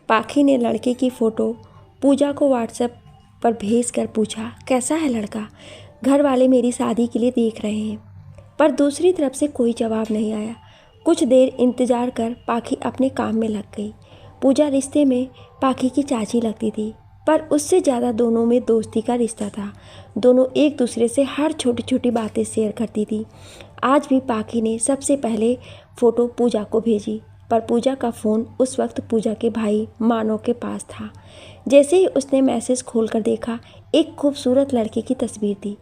पाखी ने लड़के की फ़ोटो पूजा को व्हाट्सएप पर भेजकर पूछा, कैसा है लड़का? घर वाले मेरी शादी के लिए देख रहे हैं। पर दूसरी तरफ से कोई जवाब नहीं आया। कुछ देर इंतज़ार कर पाखी अपने काम में लग गई। पूजा रिश्ते में पाखी की चाची लगती थी, पर उससे ज़्यादा दोनों में दोस्ती का रिश्ता था। दोनों एक दूसरे से हर छोटी छोटी बातें शेयर करती थी। आज भी पाखी ने सबसे पहले फ़ोटो पूजा को भेजी, पर पूजा का फ़ोन उस वक्त पूजा के भाई मानव के पास था। जैसे ही उसने मैसेज खोलकर देखा, एक खूबसूरत लड़के की तस्वीर थी।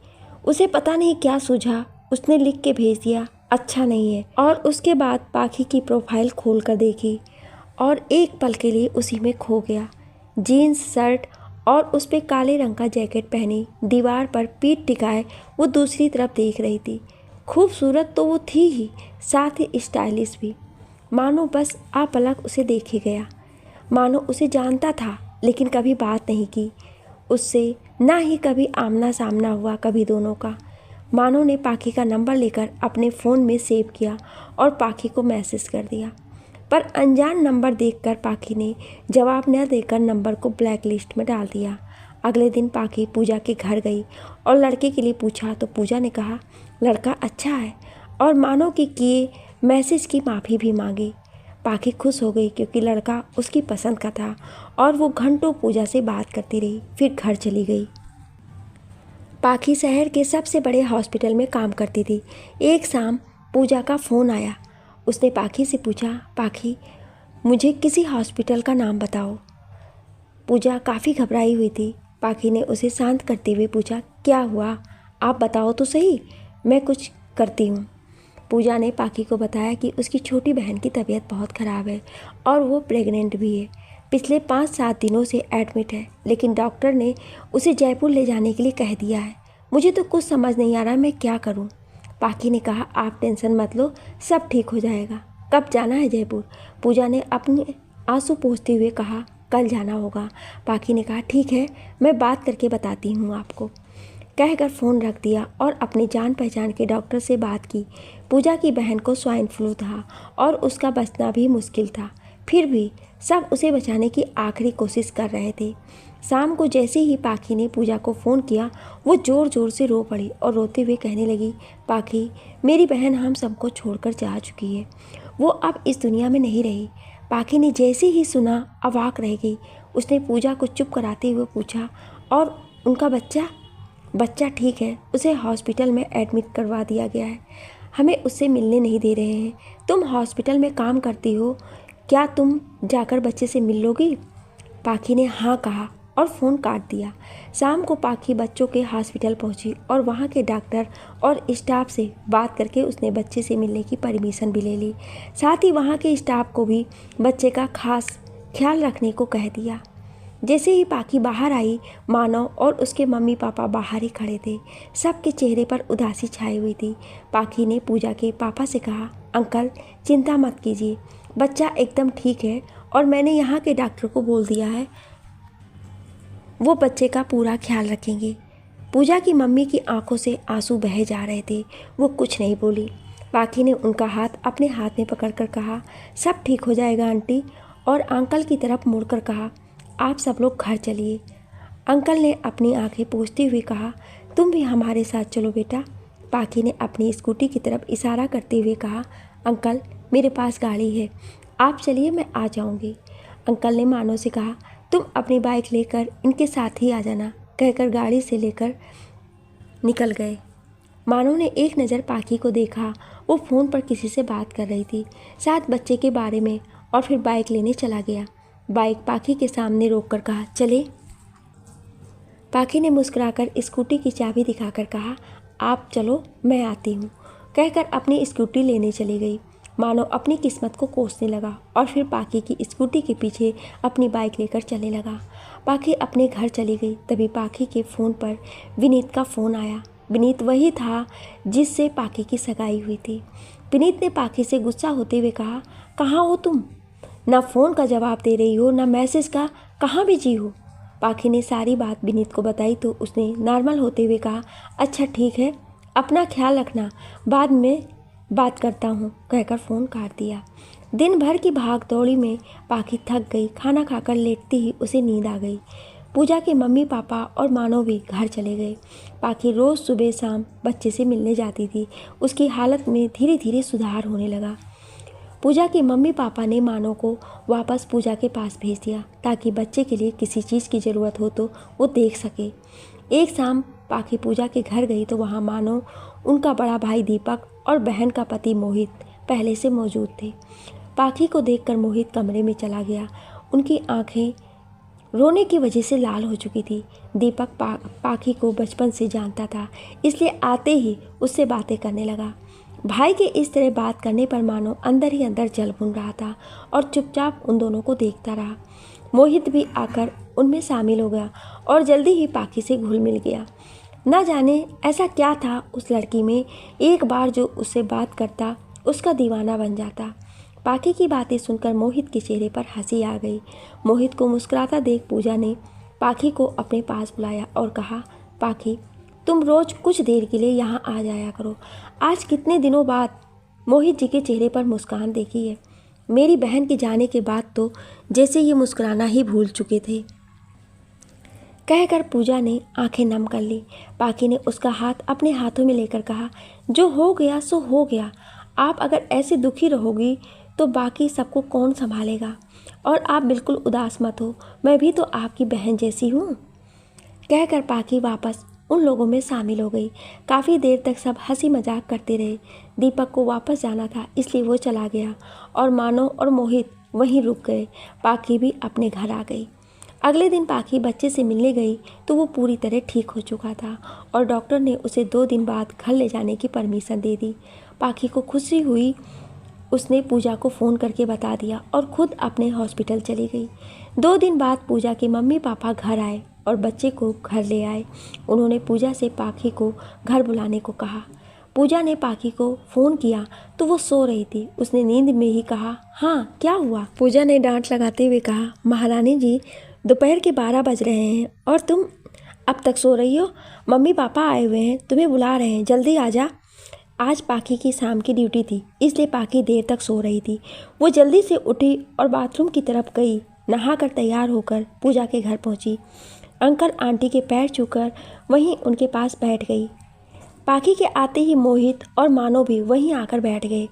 उसे पता नहीं क्या सूझा, उसने लिख के भेज दिया, अच्छा नहीं है। और उसके बाद पाखी की प्रोफाइल खोलकर देखी और एक पल के लिए उसी में खो गया। जीन्स शर्ट और उस पे काले रंग का जैकेट पहनी दीवार पर पीठ टिकाए वो दूसरी तरफ देख रही थी। खूबसूरत तो वो थी ही, साथ ही स्टाइलिश भी। मानो बस आपलक उसे देखे गया। मानो उसे जानता था, लेकिन कभी बात नहीं की उससे, ना ही कभी आमना सामना हुआ कभी दोनों का। मानो ने पाखी का नंबर लेकर अपने फ़ोन में सेव किया और पाखी को मैसेज कर दिया, पर अनजान नंबर देखकर पाखी ने जवाब न देकर नंबर को ब्लैक लिस्ट में डाल दिया। अगले दिन पाखी पूजा के घर गई और लड़के के लिए पूछा तो पूजा ने कहा, लड़का अच्छा है, और मानो कि किए मैसेज की माफ़ी भी मांगी। पाखी खुश हो गई क्योंकि लड़का उसकी पसंद का था और वो घंटों पूजा से बात करती रही, फिर घर चली गई। पाखी शहर के सबसे बड़े हॉस्पिटल में काम करती थी। एक शाम पूजा का फ़ोन आया। उसने पाखी से पूछा, पाखी मुझे किसी हॉस्पिटल का नाम बताओ। पूजा काफ़ी घबराई हुई थी। पाखी ने उसे शांत करते हुए पूछा, क्या हुआ, आप बताओ तो सही, मैं कुछ करती हूँ। पूजा ने पाखी को बताया कि उसकी छोटी बहन की तबीयत बहुत ख़राब है और वो प्रेग्नेंट भी है। पिछले 5-7 दिनों से एडमिट है, लेकिन डॉक्टर ने उसे जयपुर ले जाने के लिए कह दिया है। मुझे तो कुछ समझ नहीं आ रहा मैं क्या करूं। पाखी ने कहा, आप टेंशन मत लो, सब ठीक हो जाएगा। कब जाना है जयपुर? पूजा ने अपने आंसू पोंछते हुए कहा, कल जाना होगा। पाखी ने कहा, ठीक है, मैं बात करके बताती हूँ आपको। कहकर फ़ोन रख दिया और अपनी जान पहचान के डॉक्टर से बात की। पूजा की बहन को स्वाइन फ्लू था और उसका बचना भी मुश्किल था। फिर भी सब उसे बचाने की आखिरी कोशिश कर रहे थे। शाम को जैसे ही पाखी ने पूजा को फ़ोन किया, वो ज़ोर ज़ोर से रो पड़ी और रोते हुए कहने लगी, पाखी मेरी बहन हम सबको छोड़कर जा चुकी है, वो अब इस दुनिया में नहीं रही। पाखी ने जैसे ही सुना अवाक रह गई। उसने पूजा को चुप कराते हुए पूछा, और उनका बच्चा? बच्चा ठीक है, उसे हॉस्पिटल में एडमिट करवा दिया गया है, हमें उससे मिलने नहीं दे रहे हैं। तुम हॉस्पिटल में काम करती हो, क्या तुम जाकर बच्चे से मिल लोगी? पाखी ने हाँ कहा और फ़ोन काट दिया। शाम को पाखी बच्चों के हॉस्पिटल पहुंची और वहां के डॉक्टर और स्टाफ से बात करके उसने बच्चे से मिलने की परमिशन भी ले ली। साथ ही वहां के स्टाफ को भी बच्चे का खास ख्याल रखने को कह दिया। जैसे ही पाखी बाहर आई, मानव और उसके मम्मी पापा बाहर ही खड़े थे। सबके चेहरे पर उदासी छाई हुई थी। पाखी ने पूजा के पापा से कहा, अंकल चिंता मत कीजिए, बच्चा एकदम ठीक है और मैंने यहाँ के डॉक्टर को बोल दिया है, वो बच्चे का पूरा ख्याल रखेंगे। पूजा की मम्मी की आंखों से आंसू बहे जा रहे थे, वो कुछ नहीं बोली। पाखी ने उनका हाथ अपने हाथ में पकड़कर कहा, सब ठीक हो जाएगा आंटी, और अंकल की तरफ मुड़कर कहा, आप सब लोग घर चलिए। अंकल ने अपनी आंखें पोंछते हुए कहा, तुम भी हमारे साथ चलो बेटा। पाखी ने अपनी स्कूटी की तरफ इशारा करते हुए कहा, अंकल मेरे पास गाड़ी है, आप चलिए मैं आ जाऊंगी। अंकल ने मानव से कहा, तुम अपनी बाइक लेकर इनके साथ ही आ जाना, कहकर गाड़ी से लेकर निकल गए। मानव ने एक नज़र पाखी को देखा, वो फ़ोन पर किसी से बात कर रही थी, शायद बच्चे के बारे में, और फिर बाइक लेने चला गया। बाइक पाखी के सामने रोककर कहा, चले। पाखी ने मुस्कुराकर स्कूटी की चाबी दिखाकर कहा, आप चलो मैं आती हूँ, कहकर अपनी स्कूटी लेने चली गई। मानो अपनी किस्मत को कोसने लगा और फिर पाखी की स्कूटी के पीछे अपनी बाइक लेकर चलने लगा। पाखी अपने घर चली गई। तभी पाखी के फ़ोन पर विनीत का फ़ोन आया। विनीत वही था जिससे पाखी की सगाई हुई थी। विनीत ने पाखी से गुस्सा होते हुए कहा, कहाँ हो तुम? ना फ़ोन का जवाब दे रही हो, ना मैसेज का, कहाँ बिजी हो? पाखी ने सारी बात विनीत को बताई तो उसने नॉर्मल होते हुए कहा, अच्छा ठीक है, अपना ख्याल रखना, बाद में बात करता हूँ, कहकर फ़ोन काट दिया। दिन भर की भाग दौड़ी में पाखी थक गई। खाना खाकर लेटती ही उसे नींद आ गई। पूजा के मम्मी पापा और मानो भी घर चले गए। पाखी रोज़ सुबह शाम बच्चे से मिलने जाती थी। उसकी हालत में धीरे धीरे सुधार होने लगा। पूजा के मम्मी पापा ने मानो को वापस पूजा के पास भेज दिया ताकि बच्चे के लिए किसी चीज़ की ज़रूरत हो तो वो देख सके। एक शाम पाखी पूजा के घर गई तो वहाँ मानो, उनका बड़ा भाई दीपक और बहन का पति मोहित पहले से मौजूद थे। पाखी को देखकर मोहित कमरे में चला गया। उनकी आंखें रोने की वजह से लाल हो चुकी थी। दीपक पाखी को बचपन से जानता था, इसलिए आते ही उससे बातें करने लगा। भाई के इस तरह बात करने पर मानो अंदर ही अंदर जल भुन रहा था और चुपचाप उन दोनों को देखता रहा। मोहित भी आकर उनमें शामिल हो गया और जल्दी ही पाखी से घुल मिल गया। न जाने ऐसा क्या था उस लड़की में, एक बार जो उससे बात करता उसका दीवाना बन जाता। पाखी की बातें सुनकर मोहित के चेहरे पर हंसी आ गई। मोहित को मुस्कुराता देख पूजा ने पाखी को अपने पास बुलाया और कहा, पाखी तुम रोज़ कुछ देर के लिए यहाँ आ जाया करो। आज कितने दिनों बाद मोहित जी के चेहरे पर मुस्कान देखी है। मेरी बहन के जाने के बाद तो जैसे ये मुस्कुराना ही भूल चुके थे। कहकर पूजा ने आंखें नम कर ली। पाखी ने उसका हाथ अपने हाथों में लेकर कहा, जो हो गया सो हो गया। आप अगर ऐसे दुखी रहोगी तो बाकी सबको कौन संभालेगा। और आप बिल्कुल उदास मत हो, मैं भी तो आपकी बहन जैसी हूँ। कहकर पाखी वापस उन लोगों में शामिल हो गई। काफ़ी देर तक सब हंसी मजाक करते रहे। दीपक को वापस जाना था इसलिए वो चला गया और मानो और मोहित वहीं रुक गए। पाखी भी अपने घर आ गई। अगले दिन पाखी बच्चे से मिलने गई तो वो पूरी तरह ठीक हो चुका था और डॉक्टर ने उसे 2 दिन बाद घर ले जाने की परमिशन दे दी। पाखी को खुशी हुई। उसने पूजा को फ़ोन करके बता दिया और ख़ुद अपने हॉस्पिटल चली गई। 2 दिन बाद पूजा के मम्मी पापा घर आए और बच्चे को घर ले आए। उन्होंने पूजा से पाखी को घर बुलाने को कहा। पूजा ने पाखी को फ़ोन किया तो वो सो रही थी। उसने नींद में ही कहा, हाँ क्या हुआ। पूजा ने डांट लगाते हुए कहा, महारानी जी दोपहर के 12 बज रहे हैं और तुम अब तक सो रही हो। मम्मी पापा आए हुए हैं, तुम्हें बुला रहे हैं, जल्दी आ जा। आज पाखी की शाम की ड्यूटी थी इसलिए पाखी देर तक सो रही थी। वो जल्दी से उठी और बाथरूम की तरफ गई। नहाकर तैयार होकर पूजा के घर पहुंची। अंकल आंटी के पैर छूकर वहीं उनके पास बैठ गई। पाखी के आते ही मोहित और मानो भी वहीं आकर बैठ गए।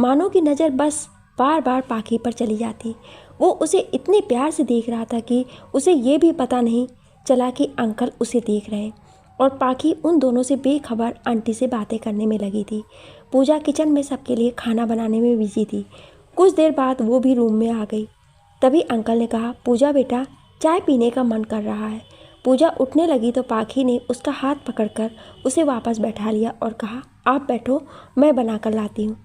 मानो की नज़र बस बार बार पाखी पर चली जाती। वो उसे इतने प्यार से देख रहा था कि उसे ये भी पता नहीं चला कि अंकल उसे देख रहे हैं। और पाखी उन दोनों से बेखबर आंटी से बातें करने में लगी थी। पूजा किचन में सबके लिए खाना बनाने में बिजी थी। कुछ देर बाद वो भी रूम में आ गई। तभी अंकल ने कहा, पूजा बेटा चाय पीने का मन कर रहा है। पूजा उठने लगी तो पाखी ने उसका हाथ पकड़कर उसे वापस बैठा लिया और कहा, आप बैठो, मैं बना कर लाती हूँ।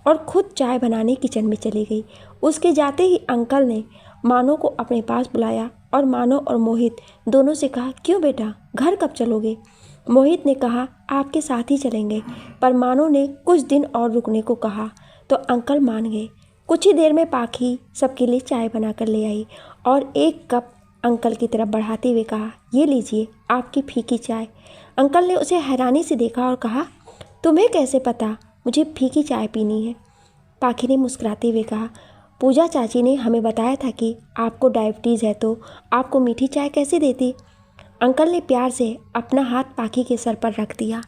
और ख़ुद चाय बनाने किचन में चली गई। उसके जाते ही अंकल ने मानो को अपने पास बुलाया और मानो और मोहित दोनों से कहा, क्यों बेटा घर कब चलोगे। मोहित ने कहा, आपके साथ ही चलेंगे। पर मानो ने कुछ दिन और रुकने को कहा तो अंकल मान गए। कुछ ही देर में पाखी सबके लिए चाय बनाकर ले आई और एक कप अंकल की तरफ बढ़ाते हुए कहा, ये लीजिए आपकी फीकी चाय। अंकल ने उसे हैरानी से देखा और कहा, तुम्हें कैसे पता मुझे फीकी चाय पीनी है। पाखी ने मुस्कुराते हुए कहा, पूजा चाची ने हमें बताया था कि आपको डायबिटीज़ है तो आपको मीठी चाय कैसे देती। अंकल ने प्यार से अपना हाथ पाखी के सर पर रख दिया।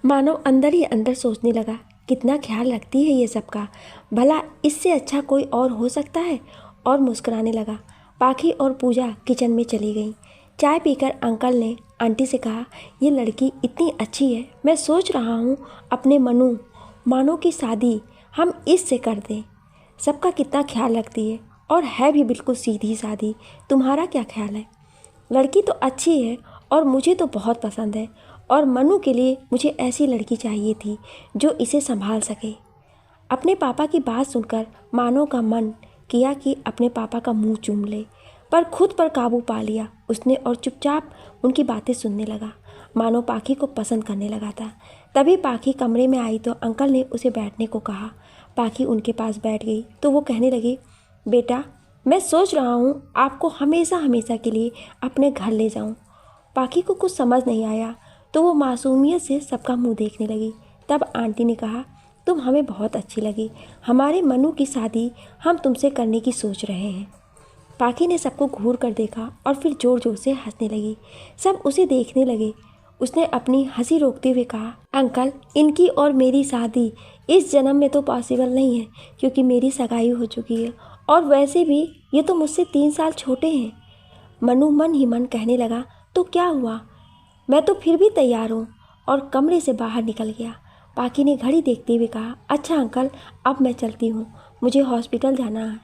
मानो अंदर ही अंदर सोचने लगा, कितना ख्याल रखती है ये सबका, भला इससे अच्छा कोई और हो सकता है। और मुस्कुराने लगा। पाखी और पूजा किचन में चली गई। चाय पीकर अंकल ने आंटी से कहा, ये लड़की इतनी अच्छी है, मैं सोच रहा हूँ अपने मानो की शादी हम इससे कर दें। सबका कितना ख्याल रखती है और है भी बिल्कुल सीधी सादी। तुम्हारा क्या ख्याल है। लड़की तो अच्छी है और मुझे तो बहुत पसंद है और मनु के लिए मुझे ऐसी लड़की चाहिए थी जो इसे संभाल सके। अपने पापा की बात सुनकर मानो का मन किया कि अपने पापा का मुंह चूम ले, पर खुद पर काबू पा लिया उसने और चुपचाप उनकी बातें सुनने लगा। मानो पाखी को पसंद करने लगा था। तभी पाखी कमरे में आई तो अंकल ने उसे बैठने को कहा। पाखी उनके पास बैठ गई तो वो कहने लगी, बेटा मैं सोच रहा हूँ आपको हमेशा हमेशा के लिए अपने घर ले जाऊँ। पाखी को कुछ समझ नहीं आया तो वो मासूमियत से सबका मुंह देखने लगी। तब आंटी ने कहा, तुम हमें बहुत अच्छी लगी। हमारे मनु की शादी हम तुमसे करने की सोच रहे हैं। पाखी ने सबको घूर कर देखा और फिर ज़ोर ज़ोर से हंसने लगी। सब उसे देखने लगे। उसने अपनी हंसी रोकते हुए कहा, अंकल, इनकी और मेरी शादी इस जन्म में तो पॉसिबल नहीं है, क्योंकि मेरी सगाई हो चुकी है, और वैसे भी ये तो मुझसे 3 साल छोटे हैं। मनु मन ही मन कहने लगा, तो क्या हुआ, मैं तो फिर भी तैयार हूँ, और कमरे से बाहर निकल गया। पाखी ने घड़ी देखते हुए कहा, अच्छा अंकल, अब मैं चलती हूँ, मुझे हॉस्पिटल जाना है।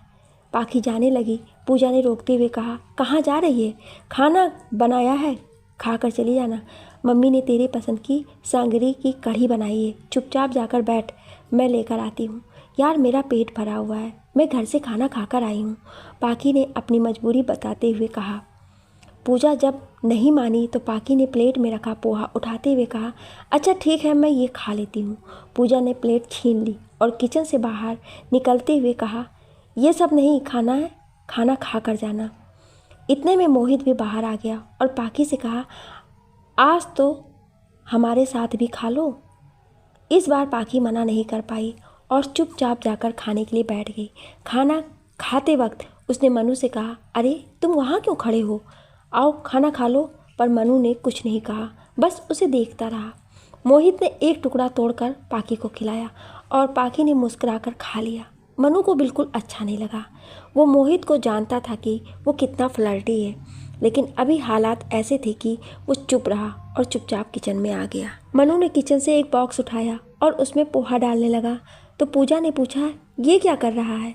पाखी जाने लगी। पूजा ने रोकते हुए कहा, कहाँ जा रही है? खाना बनाया है, खाकर चली जाना। मम्मी ने तेरे पसंद की सांगरी की कढ़ी बनाई है, चुपचाप जाकर बैठ, मैं लेकर आती हूँ। यार, मेरा पेट भरा हुआ है, मैं घर से खाना खाकर आई हूँ, पाखी ने अपनी मजबूरी बताते हुए कहा। पूजा जब नहीं मानी तो पाखी ने प्लेट में रखा पोहा उठाते हुए कहा, अच्छा ठीक है, मैं ये खा लेती हूँ। पूजा ने प्लेट छीन ली और किचन से बाहर निकलते हुए कहा, ये सब नहीं खाना है, खाना खा कर जाना। इतने में मोहित भी बाहर आ गया और पाखी से कहा, आज तो हमारे साथ भी खा लो। इस बार पाखी मना नहीं कर पाई और चुपचाप जाकर खाने के लिए बैठ गई। खाना खाते वक्त उसने मनु से कहा, अरे तुम वहाँ क्यों खड़े हो, आओ खाना खा लो। पर मनु ने कुछ नहीं कहा, बस उसे देखता रहा। मोहित ने एक टुकड़ा तोड़कर पाखी को खिलाया और पाखी ने मुस्कुराकर खा लिया। मनु को बिल्कुल अच्छा नहीं लगा। वो मोहित को जानता था कि वो कितना फ्लर्टी है, लेकिन अभी हालात ऐसे थे कि वो चुप रहा और चुपचाप किचन में आ गया। मनु ने किचन से एक बॉक्स उठाया और उसमें पोहा डालने लगा तो पूजा ने पूछा, ये क्या कर रहा है?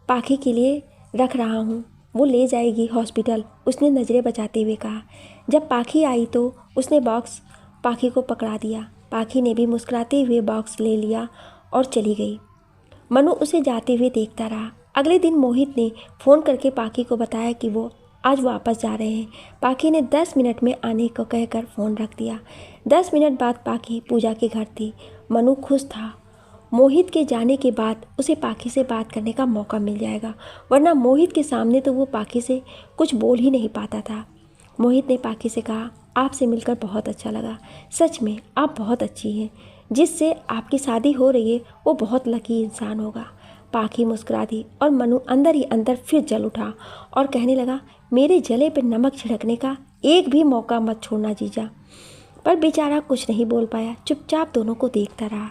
पाखी के लिए रख रहा हूँ, वो ले जाएगी हॉस्पिटल, उसने नज़रें बचाते हुए कहा। जब पाखी आई तो उसने बॉक्स पाखी को पकड़ा दिया। पाखी ने भी मुस्कुराते हुए बॉक्स ले लिया और चली गई। मनु उसे जाते हुए देखता रहा। अगले दिन मोहित ने फ़ोन करके पाखी को बताया कि वो आज वापस जा रहे हैं। पाखी ने 10 मिनट में आने को कहकर फ़ोन रख दिया। 10 मिनट बाद पाखी पूजा के घर थी। मनु खुश था। मोहित के जाने के बाद उसे पाखी से बात करने का मौका मिल जाएगा, वरना मोहित के सामने तो वो पाखी से कुछ बोल ही नहीं पाता था। मोहित ने पाखी से कहा, आपसे मिलकर बहुत अच्छा लगा, सच में आप बहुत अच्छी हैं, जिससे आपकी शादी हो रही है वो बहुत लकी इंसान होगा। पाखी मुस्कुरा दी और मनु अंदर ही अंदर फिर जल उठा और कहने लगा, मेरे जले पर नमक छिड़कने का एक भी मौका मत छोड़ना जीजा। पर बेचारा कुछ नहीं बोल पाया, चुपचाप दोनों को देखता रहा।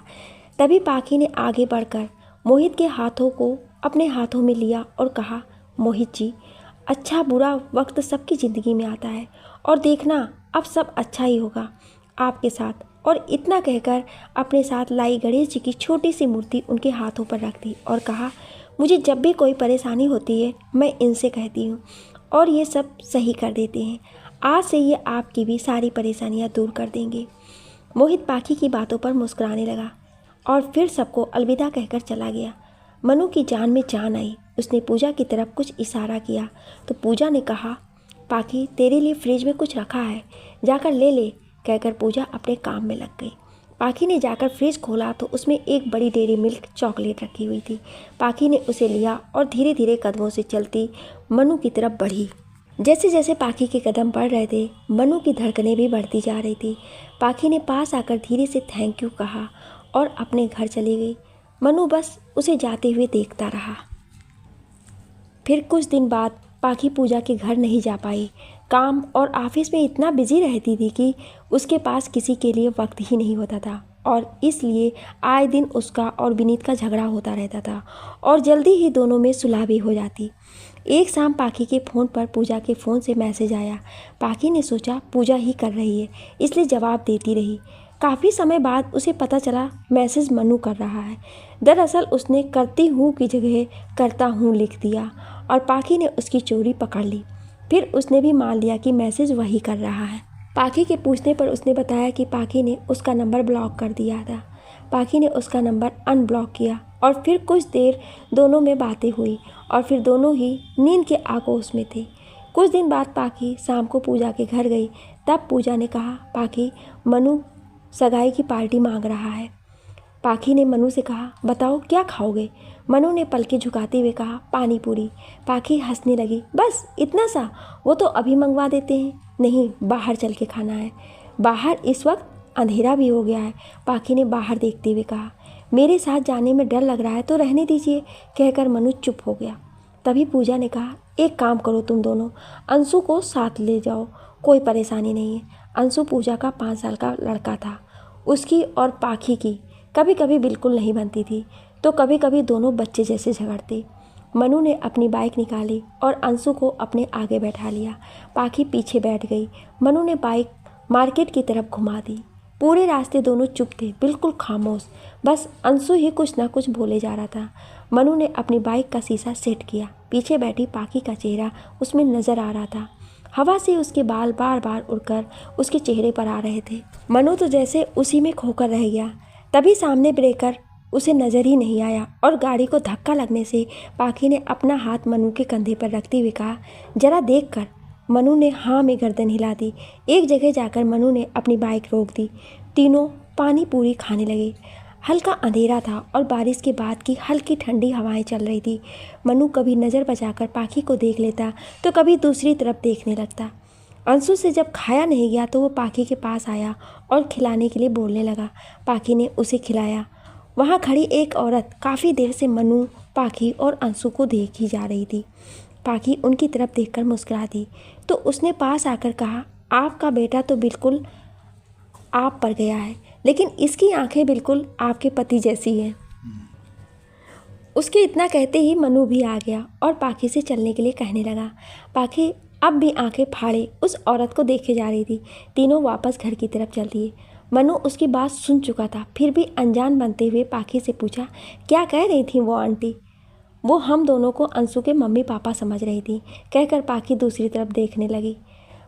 तभी पाखी ने आगे बढ़कर मोहित के हाथों को अपने हाथों में लिया और कहा, मोहित जी, अच्छा बुरा वक्त सबकी ज़िंदगी में आता है, और देखना अब सब अच्छा ही होगा आपके साथ। और इतना कहकर अपने साथ लाई गणेश जी की छोटी सी मूर्ति उनके हाथों पर रख दी और कहा, मुझे जब भी कोई परेशानी होती है मैं इनसे कहती हूँ और ये सब सही कर देते हैं। आज से ये आपकी भी सारी परेशानियाँ दूर कर देंगे। मोहित पाखी की बातों पर मुस्कुराने लगा और फिर सबको अलविदा कहकर चला गया। मनु की जान में जान आई। उसने पूजा की तरफ कुछ इशारा किया तो पूजा ने कहा, पाखी तेरे लिए फ्रिज में कुछ रखा है, जाकर ले ले, कहकर पूजा अपने काम में लग गई। पाखी ने जाकर फ्रिज खोला तो उसमें एक बड़ी डेयरी मिल्क चॉकलेट रखी हुई थी। पाखी ने उसे लिया और धीरे धीरे कदमों से चलती मनु की तरफ बढ़ी। जैसे जैसे पाखी के कदम बढ़ रहे थे, मनु की धड़कनें भी बढ़ती जा रही थी। पाखी ने पास आकर धीरे से थैंक यू कहा और अपने घर चली गई। मनु बस उसे जाते हुए देखता रहा। फिर कुछ दिन बाद पाखी पूजा के घर नहीं जा पाई। काम और ऑफिस में इतना बिजी रहती थी कि उसके पास किसी के लिए वक्त ही नहीं होता था, और इसलिए आए दिन उसका और विनीत का झगड़ा होता रहता था और जल्दी ही दोनों में सुलह भी हो जाती। एक शाम पाखी के फ़ोन पर पूजा के फ़ोन से मैसेज आया। पाखी ने सोचा पूजा ही कर रही है, इसलिए जवाब देती रही। काफ़ी समय बाद उसे पता चला मैसेज मनु कर रहा है। दरअसल उसने करती हूँ की जगह करता हूँ लिख दिया और पाखी ने उसकी चोरी पकड़ ली। फिर उसने भी मान लिया कि मैसेज वही कर रहा है। पाखी के पूछने पर उसने बताया कि पाखी ने उसका नंबर ब्लॉक कर दिया था। पाखी ने उसका नंबर अनब्लॉक किया और फिर कुछ देर दोनों में बातें हुई और फिर दोनों ही नींद के आगोश में थे। कुछ दिन बाद पाखी शाम को पूजा के घर गई। तब पूजा ने कहा, पाखी, मनु सगाई की पार्टी मांग रहा है। पाखी ने मनु से कहा, बताओ क्या खाओगे? मनु ने पलके झुकाते हुए कहा, पानी पूरी। पाखी हंसने लगी, बस इतना सा? वो तो अभी मंगवा देते हैं। नहीं, बाहर चल के खाना है। बाहर इस वक्त अंधेरा भी हो गया है। पाखी ने बाहर देखते हुए कहा। मेरे साथ जाने में डर लग रहा है तो रहने दीजिए, कहकर मनु चुप हो गया। तभी पूजा ने कहा, एक काम करो तुम दोनों, अंशु को साथ ले जाओ, कोई परेशानी नहीं है। अंशु पूजा का 5 साल का लड़का था। उसकी और पाखी की कभी कभी बिल्कुल नहीं बनती थी, तो कभी कभी दोनों बच्चे जैसे झगड़ते। मनु ने अपनी बाइक निकाली और अंशु को अपने आगे बैठा लिया। पाखी पीछे बैठ गई। मनु ने बाइक मार्केट की तरफ घुमा दी। पूरे रास्ते दोनों चुप थे, बिल्कुल खामोश। बस अंशु ही कुछ ना कुछ बोले जा रहा था। मनु ने अपनी बाइक का शीशा सेट किया। पीछे बैठी पाखी का चेहरा उसमें नजर आ रहा था। हवा से उसके बाल बार बार उड़कर उसके चेहरे पर आ रहे थे। मनु तो जैसे उसी में खोकर रह गया। तभी सामने ब्रेकर उसे नज़र ही नहीं आया और गाड़ी को धक्का लगने से पाखी ने अपना हाथ मनु के कंधे पर रखते हुए कहा, जरा देख कर। मनु ने हाँ में गर्दन हिला दी। एक जगह जाकर मनु ने अपनी बाइक रोक दी। तीनों पानी पूरी खाने लगे। हल्का अंधेरा था और बारिश के बाद की हल्की ठंडी हवाएं चल रही थी। मनु कभी नज़र बचाकर पाखी को देख लेता तो कभी दूसरी तरफ देखने लगता। अंशु से जब खाया नहीं गया तो वो पाखी के पास आया और खिलाने के लिए बोलने लगा। पाखी ने उसे खिलाया। वहाँ खड़ी एक औरत काफ़ी देर से मनु, पाखी और अंशु को देख ही जा रही थी। पाखी उनकी तरफ देखकर मुस्कुरा दी तो उसने पास आकर कहा, आपका बेटा तो बिल्कुल आप पर गया है, लेकिन इसकी आंखें बिल्कुल आपके पति जैसी हैं। उसके इतना कहते ही मनु भी आ गया और पाखी से चलने के लिए कहने लगा। पाखी अब भी आंखें फाड़े उस औरत को देखे जा रही थी। तीनों वापस घर की तरफ चल दिए। मनु उसकी बात सुन चुका था, फिर भी अनजान बनते हुए पाखी से पूछा, क्या कह रही थी वो आंटी? वो हम दोनों को अंशु के मम्मी पापा समझ रही थी, कहकर पाखी दूसरी तरफ देखने लगी।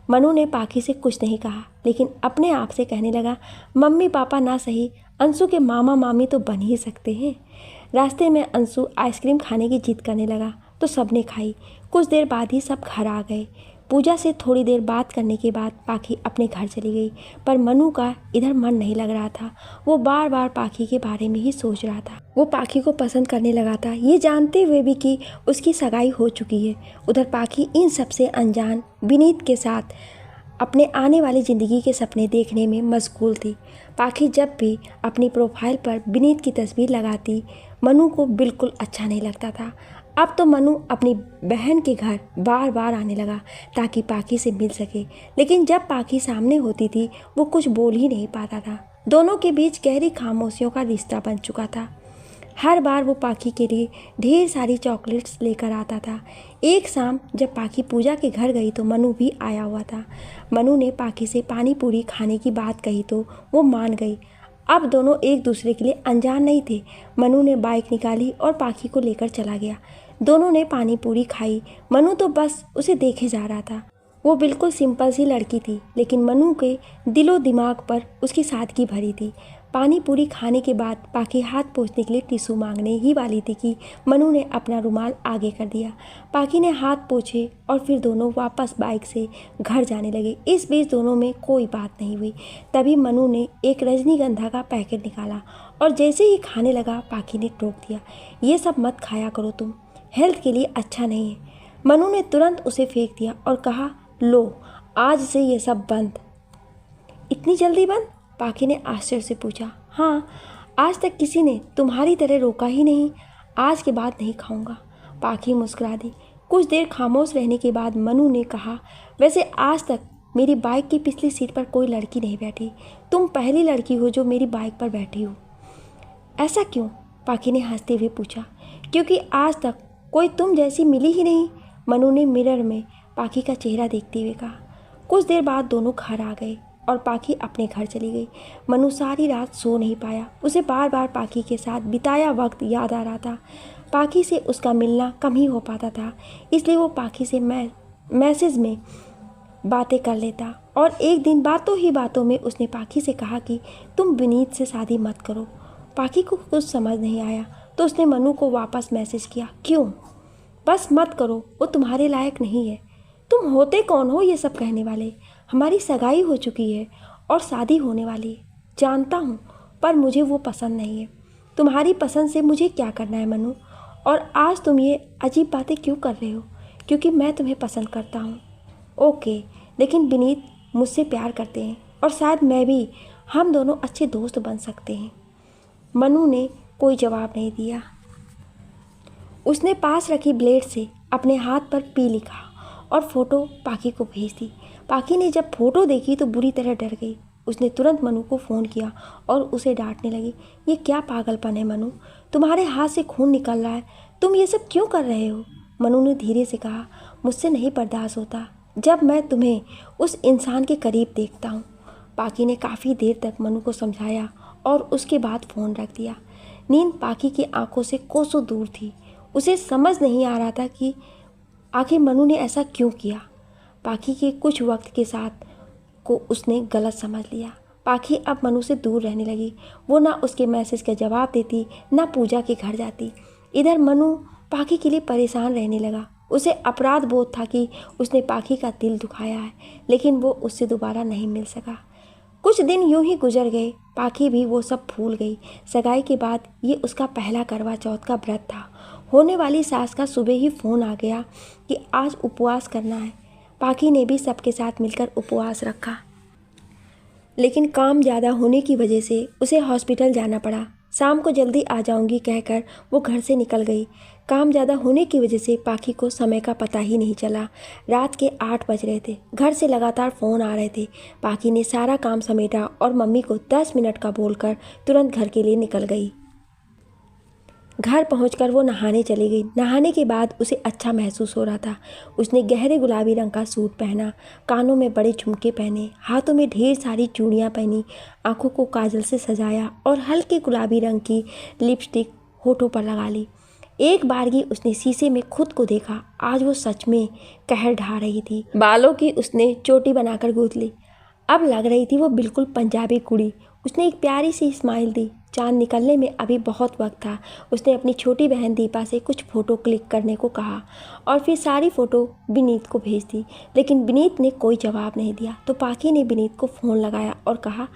मनु ने पाखी से कुछ नहीं कहा, लेकिन अपने आप से कहने लगा, मम्मी पापा ना सही, अंशु के मामा मामी तो बन ही सकते हैं। रास्ते में अंशु आइसक्रीम खाने की जिद करने लगा तो सबने खाई। कुछ देर बाद ही सब घर आ गए। पूजा से थोड़ी देर बात करने के बाद पाखी अपने घर चली गई, पर मनु का इधर मन नहीं लग रहा था। वो बार बार पाखी के बारे में ही सोच रहा था। वो पाखी को पसंद करने लगा था, ये जानते हुए भी कि उसकी सगाई हो चुकी है। उधर पाखी इन सबसे अनजान विनीत के साथ अपने आने वाली ज़िंदगी के सपने देखने में मशगूल थी। पाखी जब भी अपनी प्रोफाइल पर विनीत की तस्वीर लगाती, मनु को बिल्कुल अच्छा नहीं लगता था। अब तो मनु अपनी बहन के घर बार बार आने लगा ताकि पाखी से मिल सके, लेकिन जब पाखी सामने होती थी वो कुछ बोल ही नहीं पाता था। दोनों के बीच गहरी खामोशियों का रिश्ता बन चुका था। हर बार वो पाखी के लिए ढेर सारी चॉकलेट्स लेकर आता था। एक शाम जब पाखी पूजा के घर गई तो मनु भी आया हुआ था। मनु ने पाखी से पानी पूरी खाने की बात कही तो वो मान गई। अब दोनों एक दूसरे के लिए अनजान नहीं थे। मनु ने बाइक निकाली और पाखी को लेकर चला गया। दोनों ने पानी पूरी खाई। मनु तो बस उसे देखे जा रहा था। वो बिल्कुल सिंपल सी लड़की थी, लेकिन मनु के दिलो दिमाग पर उसकी सादगी भरी थी। पानी पूरी खाने के बाद पाखी हाथ पोंछने के लिए टिश्यू मांगने ही वाली थी कि मनु ने अपना रुमाल आगे कर दिया। पाखी ने हाथ पोंछे और फिर दोनों वापस बाइक से घर जाने लगे। इस बीच दोनों में कोई बात नहीं हुई। तभी मनु ने एक रजनीगंधा का पैकेट निकाला और जैसे ही खाने लगा पाखी ने टोक दिया, ये सब मत खाया करो तुम, हेल्थ के लिए अच्छा नहीं है। मनु ने तुरंत उसे फेंक दिया और कहा, लो आज से ये सब बंद। इतनी जल्दी बंद? पाखी ने आश्चर्य से पूछा। हाँ, आज तक किसी ने तुम्हारी तरह रोका ही नहीं। आज के बाद नहीं खाऊंगा। पाखी मुस्कुरा दी। कुछ देर खामोश रहने के बाद मनु ने कहा, वैसे आज तक मेरी बाइक की पिछली सीट पर कोई लड़की नहीं बैठी। तुम पहली लड़की हो जो मेरी बाइक पर बैठी हो। ऐसा क्यों? पाखी ने हंसते हुए पूछा। क्योंकि आज तक कोई तुम जैसी मिली ही नहीं, मनु ने मिरर में पाखी का चेहरा देखते हुए कहा। कुछ देर बाद दोनों घर आ गए और पाखी अपने घर चली गई। मनु सारी रात सो नहीं पाया। उसे बार बार पाखी के साथ बिताया वक्त याद आ रहा था। पाखी से उसका मिलना कम ही हो पाता था, इसलिए वो पाखी से मैसेज में बातें कर लेता। और एक दिन बातों ही बातों में उसने पाखी से कहा कि तुम विनीत से शादी मत करो। पाखी को कुछ समझ नहीं आया तो उसने मनु को वापस मैसेज किया, क्यों? बस मत करो, वो तुम्हारे लायक नहीं है। तुम होते कौन हो ये सब कहने वाले? हमारी सगाई हो चुकी है और शादी होने वाली है, जानता हूँ, पर मुझे वो पसंद नहीं है। तुम्हारी पसंद से मुझे क्या करना है मनु? और आज तुम ये अजीब बातें क्यों कर रहे हो? क्योंकि मैं तुम्हें पसंद करता हूँ। ओके, लेकिन विनीत मुझसे प्यार करते हैं और शायद मैं भी, हम दोनों अच्छे दोस्त बन सकते हैं। मनु ने कोई जवाब नहीं दिया। उसने पास रखी ब्लेड से अपने हाथ पर पी लिखा और फ़ोटो पाखी को भेज दी। पाखी ने जब फ़ोटो देखी तो बुरी तरह डर गई। उसने तुरंत मनु को फ़ोन किया और उसे डांटने लगी। ये क्या पागलपन है मनु, तुम्हारे हाथ से खून निकल रहा है, तुम ये सब क्यों कर रहे हो? मनु ने धीरे से कहा, मुझसे नहीं बर्दाश्त होता जब मैं तुम्हें उस इंसान के करीब देखता हूँ। पाखी ने काफ़ी देर तक मनु को समझाया और उसके बाद फ़ोन रख दिया। नींद पाखी की आंखों से कोसों दूर थी। उसे समझ नहीं आ रहा था कि आखिर मनु ने ऐसा क्यों किया। पाखी के कुछ वक्त के साथ को उसने गलत समझ लिया। पाखी अब मनु से दूर रहने लगी। वो ना उसके मैसेज का जवाब देती, ना पूजा के घर जाती। इधर मनु पाखी के लिए परेशान रहने लगा। उसे अपराध बोध था कि उसने पाखी का दिल दुखाया है, लेकिन वो उससे दोबारा नहीं मिल सका। कुछ दिन यूं ही गुजर गए। पाखी भी वो सब भूल गई। सगाई के बाद ये उसका पहला करवा चौथ का व्रत था। होने वाली सास का सुबह ही फ़ोन आ गया कि आज उपवास करना है। पाखी ने भी सबके साथ मिलकर उपवास रखा, लेकिन काम ज़्यादा होने की वजह से उसे हॉस्पिटल जाना पड़ा। शाम को जल्दी आ जाऊंगी कहकर वो घर से निकल गई। काम ज़्यादा होने की वजह से पाखी को समय का पता ही नहीं चला। रात के 8 बज रहे थे। घर से लगातार फ़ोन आ रहे थे। पाखी ने सारा काम समेटा और मम्मी को 10 मिनट का बोलकर तुरंत घर के लिए निकल गई। घर पहुंचकर वो नहाने चली गई। नहाने के बाद उसे अच्छा महसूस हो रहा था। उसने गहरे गुलाबी रंग का सूट पहना, कानों में बड़े झुमके पहने, हाथों में ढेर सारी चूड़ियाँ पहनी, आंखों को काजल से सजाया और हल्के गुलाबी रंग की लिपस्टिक होठों पर लगा ली। एक बारगी उसने शीशे में खुद को देखा। आज वो सच में कहर ढा रही थी। बालों की उसने चोटी बनाकर गूंथ ली। अब लग रही थी वो बिल्कुल पंजाबी कुड़ी। उसने एक प्यारी सी स्माइल दी। चांद निकलने में अभी बहुत वक्त था। उसने अपनी छोटी बहन दीपा से कुछ फ़ोटो क्लिक करने को कहा और फिर सारी फ़ोटो विनीत को भेज दी, लेकिन विनीत ने कोई जवाब नहीं दिया। तो पाखी ने विनीत को फ़ोन लगाया और कहा,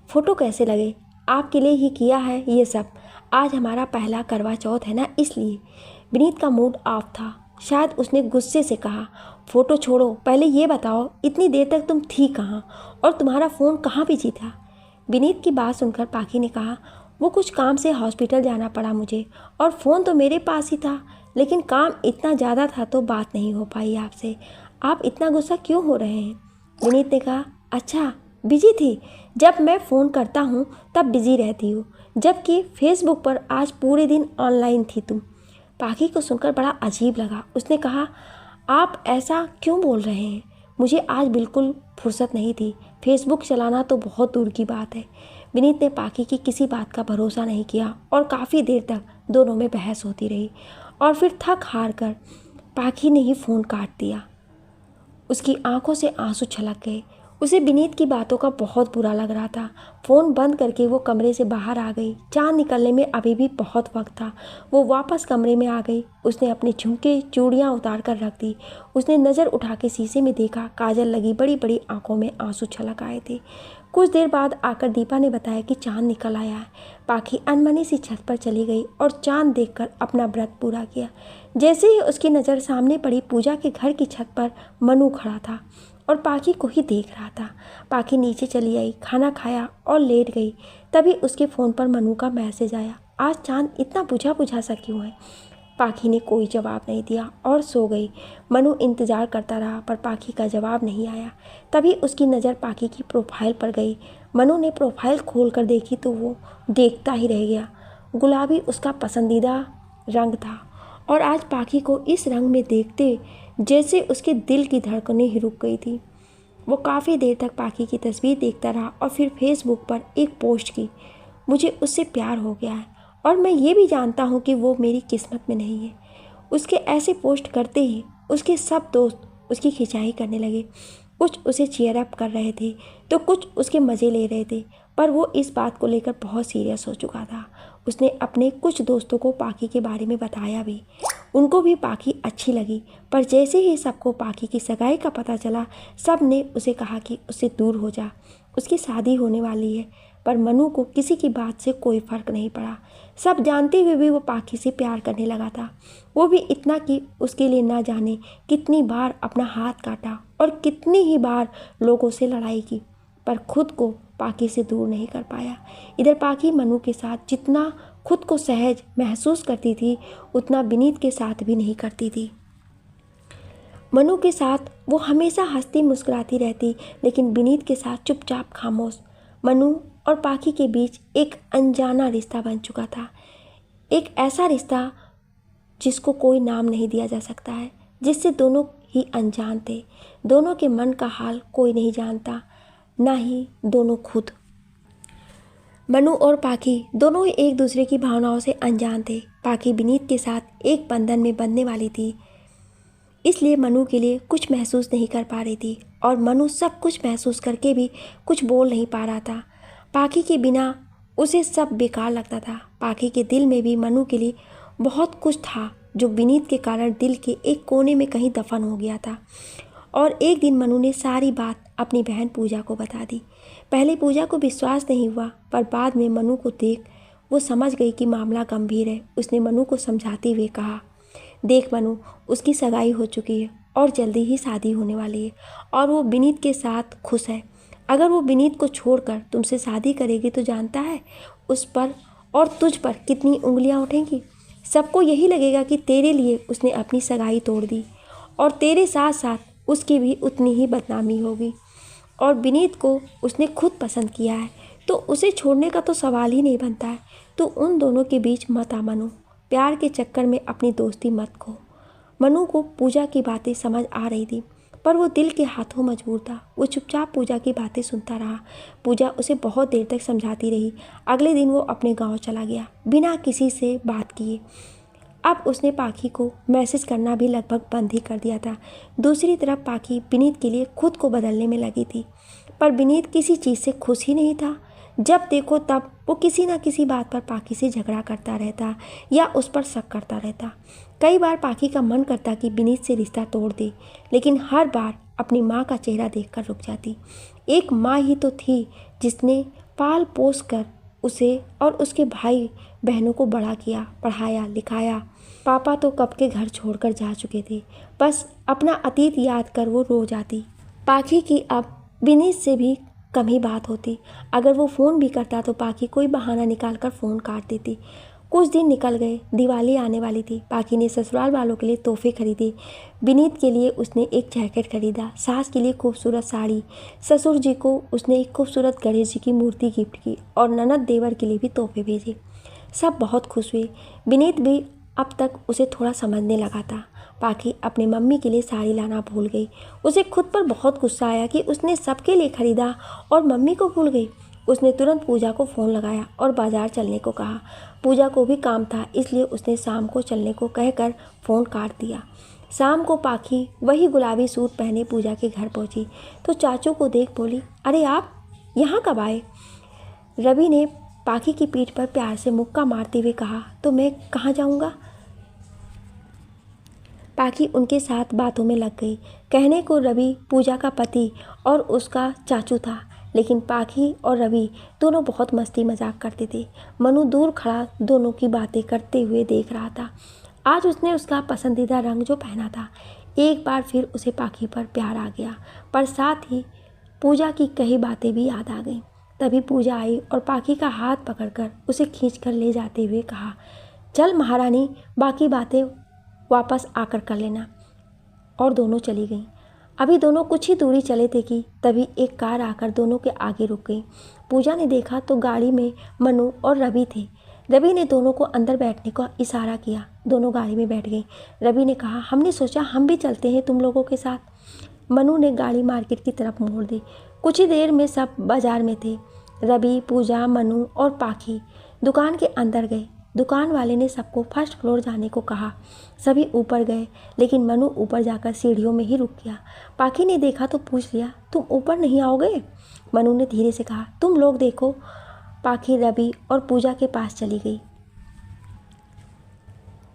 फ़ोटो कैसे लगे? आपके लिए ही किया है ये सब। आज हमारा पहला करवा चौथ है ना, इसलिए। विनीत का मूड ऑफ था। शायद उसने गुस्से से कहा, फ़ोटो छोड़ो, पहले ये बताओ इतनी देर तक तुम थी कहाँ और तुम्हारा फ़ोन कहाँ बिजी था? विनीत की बात सुनकर पाखी ने कहा, वो कुछ काम से हॉस्पिटल जाना पड़ा मुझे और फ़ोन तो मेरे पास ही था, लेकिन काम इतना ज़्यादा था तो बात नहीं हो पाई आपसे। आप इतना गुस्सा क्यों हो रहे हैं? विनीत ने कहा, अच्छा बिजी थी। जब मैं फ़ोन करता हूँ तब बिजी रहती हूँ, जबकि फेसबुक पर आज पूरे दिन ऑनलाइन थी तुम। पाखी को सुनकर बड़ा अजीब लगा। उसने कहा, आप ऐसा क्यों बोल रहे हैं? मुझे आज बिल्कुल फुर्सत नहीं थी। फेसबुक चलाना तो बहुत दूर की बात है। विनीत ने पाखी की किसी बात का भरोसा नहीं किया और काफ़ी देर तक दोनों में बहस होती रही और फिर थक हार कर पाखी ने ही फ़ोन काट दिया। उसकी आंखों से आंसू छलक गए। उसे विनीत की बातों का बहुत बुरा लग रहा था। फ़ोन बंद करके वो कमरे से बाहर आ गई। चांद निकलने में अभी भी बहुत वक्त था। वो वापस कमरे में आ गई। उसने अपने झुमके चूड़ियाँ उतार कर रख दी। उसने नज़र उठा के शीशे में देखा। काजल लगी बड़ी बड़ी आंखों में आंसू छलक आए थे। कुछ देर बाद आकर दीपा ने बताया कि चांद निकल आया है। पाखी अनमनी सी छत पर चली गई और चांद देखकर अपना व्रत पूरा किया। जैसे ही उसकी नज़र सामने पड़ी, पूजा के घर की छत पर मनु खड़ा था और पाखी को ही देख रहा था। पाखी नीचे चली आई, खाना खाया और लेट गई। तभी उसके फ़ोन पर मनु का मैसेज आया, आज चांद इतना बुझा बुझा सा क्यों है? पाखी ने कोई जवाब नहीं दिया और सो गई। मनु इंतज़ार करता रहा पर पाखी का जवाब नहीं आया। तभी उसकी नज़र पाखी की प्रोफाइल पर गई। मनु ने प्रोफाइल खोल कर देखी तो वो देखता ही रह गया। गुलाबी उसका पसंदीदा रंग था और आज पाखी को इस रंग में देखते जैसे उसके दिल की धड़कनें ही रुक गई थी। वो काफ़ी देर तक पाखी की तस्वीर देखता रहा और फिर फेसबुक पर एक पोस्ट की, मुझे उससे प्यार हो गया है और मैं ये भी जानता हूँ कि वो मेरी किस्मत में नहीं है। उसके ऐसे पोस्ट करते ही उसके सब दोस्त उसकी खिंचाई करने लगे। कुछ उसे चीयर अप कर रहे थे तो कुछ उसके मज़े ले रहे थे, पर वो इस बात को लेकर बहुत सीरियस हो चुका था। उसने अपने कुछ दोस्तों को पाखी के बारे में बताया भी। उनको भी पाखी अच्छी लगी, पर जैसे ही सबको पाखी की सगाई का पता चला, सब ने उसे कहा कि उससे दूर हो जा, उसकी शादी होने वाली है। पर मनु को किसी की बात से कोई फ़र्क नहीं पड़ा। सब जानते हुए भी वो पाखी से प्यार करने लगा था। वो भी इतना कि उसके लिए ना जाने कितनी बार अपना हाथ काटा और कितनी ही बार लोगों से लड़ाई की, पर खुद को पाखी से दूर नहीं कर पाया। इधर पाखी मनु के साथ जितना खुद को सहज महसूस करती थी उतना विनीत के साथ भी नहीं करती थी। मनु के साथ वो हमेशा हंसती मुस्कुराती रहती, लेकिन विनीत के साथ चुपचाप खामोश। मनु और पाखी के बीच एक अनजाना रिश्ता बन चुका था, एक ऐसा रिश्ता जिसको कोई नाम नहीं दिया जा सकता है, जिससे दोनों ही अनजान थे। दोनों के मन का हाल कोई नहीं जानता, ना ही दोनों खुद। मनु और पाखी दोनों ही एक दूसरे की भावनाओं से अनजान थे। पाखी विनीत के साथ एक बंधन में बंधने वाली थी, इसलिए मनु के लिए कुछ महसूस नहीं कर पा रही थी, और मनु सब कुछ महसूस करके भी कुछ बोल नहीं पा रहा था। पाखी के बिना उसे सब बेकार लगता था। पाखी के दिल में भी मनु के लिए बहुत कुछ था जो विनीत के कारण दिल के एक कोने में कहीं दफन हो गया था। और एक दिन मनु ने सारी बात अपनी बहन पूजा को बता दी। पहले पूजा को विश्वास नहीं हुआ, पर बाद में मनु को देख वो समझ गई कि मामला गंभीर है। उसने मनु को समझाते हुए कहा, देख मनु, उसकी सगाई हो चुकी है और जल्दी ही शादी होने वाली है, और वो विनीत के साथ खुश है। अगर वो विनीत को छोड़कर तुमसे शादी करेगी तो जानता है उस पर और तुझ पर कितनी उंगलियां उठेंगी। सबको यही लगेगा कि तेरे लिए उसने अपनी सगाई तोड़ दी, और तेरे साथ साथ उसकी भी उतनी ही बदनामी होगी। और विनीत को उसने खुद पसंद किया है, तो उसे छोड़ने का तो सवाल ही नहीं बनता है। तो उन दोनों के बीच मत आ मनु, प्यार के चक्कर में अपनी दोस्ती मत खो। मनु को पूजा की बातें समझ आ रही थी, पर वो दिल के हाथों मजबूर था। वो चुपचाप पूजा की बातें सुनता रहा। पूजा उसे बहुत देर तक समझाती रही। अगले दिन वो अपने गांव चला गया बिना किसी से बात किए। अब उसने पाखी को मैसेज करना भी लगभग बंद ही कर दिया था। दूसरी तरफ पाखी विनीत के लिए खुद को बदलने में लगी थी, पर विनीत किसी चीज़ से खुश ही नहीं था। जब देखो तब वो किसी न किसी बात पर पाखी से झगड़ा करता रहता या उस पर शक करता रहता। कई बार पाखी का मन करता कि विनीत से रिश्ता तोड़ दे, लेकिन हर बार अपनी माँ का चेहरा देखकर रुक जाती। एक माँ ही तो थी जिसने पाल पोस कर उसे और उसके भाई बहनों को बड़ा किया, पढ़ाया लिखाया। पापा तो कब के घर छोड़कर जा चुके थे, बस अपना अतीत याद कर वो रो जाती। पाखी की अब विनीत से भी कम ही बात होती। अगर वो फ़ोन भी करता तो पाखी कोई बहाना निकाल कर फ़ोन काट देती। कुछ दिन निकल गए, दिवाली आने वाली थी। पाखी ने ससुराल वालों के लिए तोहफे खरीदे। विनीत के लिए उसने एक जैकेट खरीदा, सास के लिए खूबसूरत साड़ी, ससुर जी को उसने एक खूबसूरत गणेश जी की मूर्ति गिफ्ट की, और ननद देवर के लिए भी तोहफे भेजे। सब बहुत खुश हुए। विनीत भी अब तक उसे थोड़ा समझने लगा था। पाखी अपनी मम्मी के लिए साड़ी लाना भूल गई। उसे खुद पर बहुत गुस्सा आया कि उसने सबके लिए खरीदा और मम्मी को भूल गई। उसने तुरंत पूजा को फ़ोन लगाया और बाज़ार चलने को कहा। पूजा को भी काम था, इसलिए उसने शाम को चलने को कहकर फ़ोन काट दिया। शाम को पाखी वही गुलाबी सूट पहने पूजा के घर पहुंची तो चाचू को देख बोली, अरे आप यहाँ कब आए? रवि ने पाखी की पीठ पर प्यार से मुक्का मारते हुए कहा, तो मैं कहाँ जाऊँगा? पाखी उनके साथ बातों में लग गई। कहने को रवि पूजा का पति और उसका चाचू था, लेकिन पाखी और रवि दोनों बहुत मस्ती मजाक करते थे। मनु दूर खड़ा दोनों की बातें करते हुए देख रहा था। आज उसने उसका पसंदीदा रंग जो पहना था, एक बार फिर उसे पाखी पर प्यार आ गया, पर साथ ही पूजा की कई बातें भी याद आ गईं। तभी पूजा आई और पाखी का हाथ पकड़कर उसे खींचकर ले जाते हुए कहा, चल महारानी, बाकी बातें वापस आकर कर लेना। और दोनों चली गईं। अभी दोनों कुछ ही दूरी चले थे कि तभी एक कार आकर दोनों के आगे रुक गई। पूजा ने देखा तो गाड़ी में मनु और रवि थे। रवि ने दोनों को अंदर बैठने का इशारा किया। दोनों गाड़ी में बैठ गई। रवि ने कहा, हमने सोचा हम भी चलते हैं तुम लोगों के साथ। मनु ने गाड़ी मार्केट की तरफ मोड़ दी। कुछ ही देर में सब बाजार में थे। रवि, पूजा, मनु और पाखी दुकान के अंदर गए। दुकान वाले ने सबको फर्स्ट फ्लोर जाने को कहा। सभी ऊपर गए, लेकिन मनु ऊपर जाकर सीढ़ियों में ही रुक गया। पाखी ने देखा तो पूछ लिया, तुम ऊपर नहीं आओगे? मनु ने धीरे से कहा, तुम लोग देखो। पाखी रवि और पूजा के पास चली गई।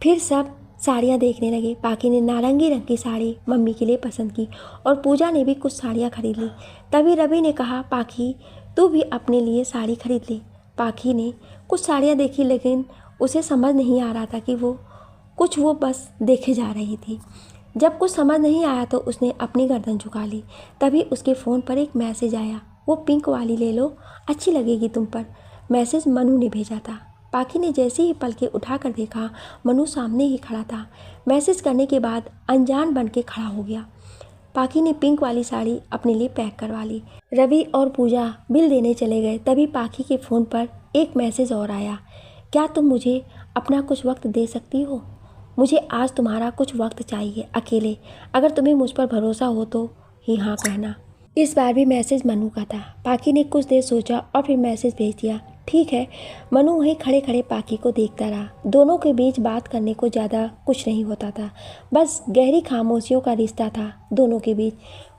फिर सब साड़ियाँ देखने लगे। पाखी ने नारंगी रंग की साड़ी मम्मी के लिए पसंद की और पूजा ने भी कुछ साड़ियाँ खरीद ली। तभी रवि ने कहा, पाखी तू भी अपने लिए साड़ी खरीद ले। पाखी ने कुछ साड़ियाँ देखी, लेकिन उसे समझ नहीं आ रहा था कि वो बस देखे जा रही थी। जब कुछ समझ नहीं आया तो उसने अपनी गर्दन झुका ली। तभी उसके फ़ोन पर एक मैसेज आया, वो पिंक वाली ले लो, अच्छी लगेगी तुम पर। मैसेज मनु ने भेजा था। पाखी ने जैसे ही पलकें उठाकर देखा, मनु सामने ही खड़ा था। मैसेज करने के बाद अनजान बन के खड़ा हो गया। पाखी ने पिंक वाली साड़ी अपने लिए पैक करवा ली। रवि और पूजा बिल देने चले गए, तभी पाखी के फ़ोन पर एक मैसेज और आया। क्या तुम मुझे अपना कुछ वक्त दे सकती हो? मुझे आज तुम्हारा कुछ वक्त चाहिए, अकेले। अगर तुम्हें मुझ पर भरोसा हो तो ही हाँ कहना। इस बार भी मैसेज मनु का था। पाखी ने कुछ देर सोचा और फिर मैसेज भेज दिया, ठीक है। मनु वहीं खड़े खड़े पाखी को देखता रहा। दोनों के बीच बात करने को ज़्यादा कुछ नहीं होता था, बस गहरी खामोशियों का रिश्ता था दोनों के बीच।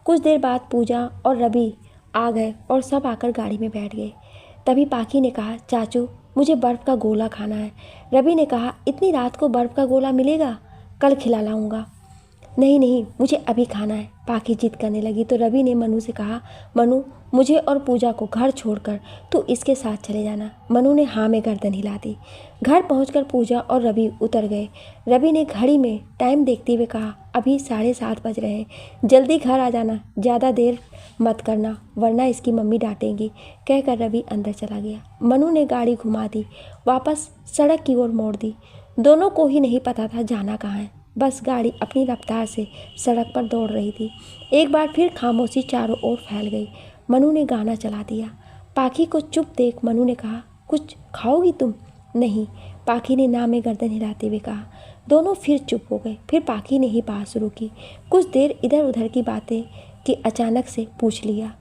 कुछ देर बाद पूजा और रवि आ गए और सब आकर गाड़ी में बैठ गए। तभी पाखी ने कहा, चाचू मुझे बर्फ़ का गोला खाना है। रवि ने कहा, इतनी रात को बर्फ़ का गोला मिलेगा? कल खिला लाऊंगा। नहीं नहीं, मुझे अभी खाना है। पाखी जिद करने लगी तो रवि ने मनु से कहा, मनु मुझे और पूजा को घर छोड़कर तू इसके साथ चले जाना। मनु ने हाँ में गर्दन हिला दी। घर पहुंचकर पूजा और रवि उतर गए। रवि ने घड़ी में टाइम देखते हुए कहा, अभी 7:30 बज रहे हैं, जल्दी घर आ जाना, ज़्यादा देर मत करना वरना इसकी मम्मी डांटेंगी। कहकर रवि अंदर चला गया। मनु ने गाड़ी घुमा दी, वापस सड़क की ओर मोड़ दी। दोनों को ही नहीं पता था जाना कहाँ है, बस गाड़ी अपनी रफ्तार से सड़क पर दौड़ रही थी। एक बार फिर खामोशी चारों ओर फैल गई। मनु ने गाना चला दिया। पाखी को चुप देख मनु ने कहा, कुछ खाओगी तुम? नहीं, पाखी ने ना में गर्दन हिलाते हुए कहा। दोनों फिर चुप हो गए। फिर पाखी ने ही बात शुरू की। कुछ देर इधर उधर की बातें कि अचानक से पूछ लिया,